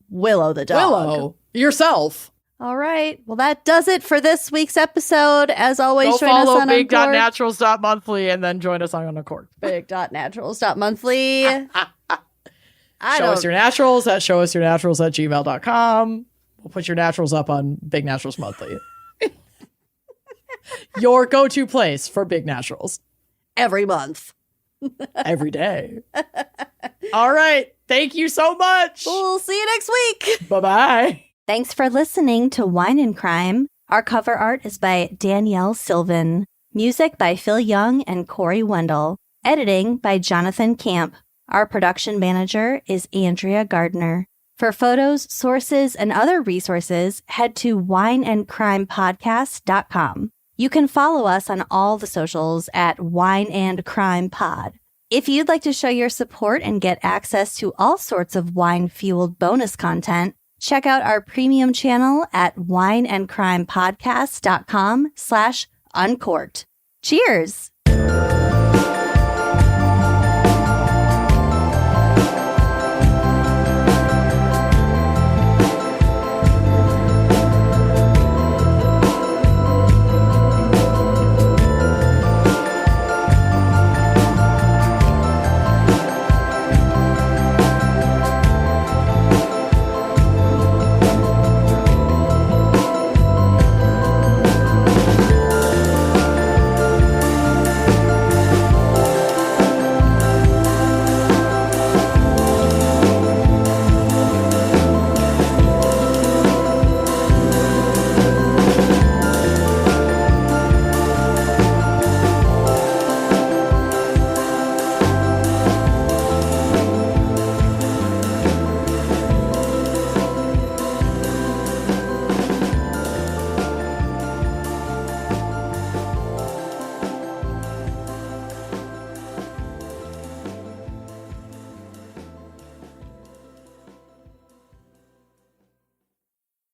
Willow the dog. Willow, yourself. All right. Well, that does it for this week's episode. As always, go join us on Uncorked. big.naturals.monthly and then join us on Uncorked. Big.naturals.monthly. Show us your naturals at showusyournaturals@gmail.com. We'll put your naturals up on Big Naturals Monthly. Your go-to place for Big Naturals. Every month. Every day. All right. Thank you so much. We'll see you next week. Bye-bye. Thanks for listening to Wine and Crime. Our cover art is by Danielle Sylvan. Music by Phil Young and Corey Wendell. Editing by Jonathan Camp. Our production manager is Andrea Gardner. For photos, sources, and other resources, head to wineandcrimepodcast.com. You can follow us on all the socials at Wine and Crime Pod. If you'd like to show your support and get access to all sorts of wine-fueled bonus content, check out our premium channel at wineandcrimepodcast.com/uncorked. Cheers!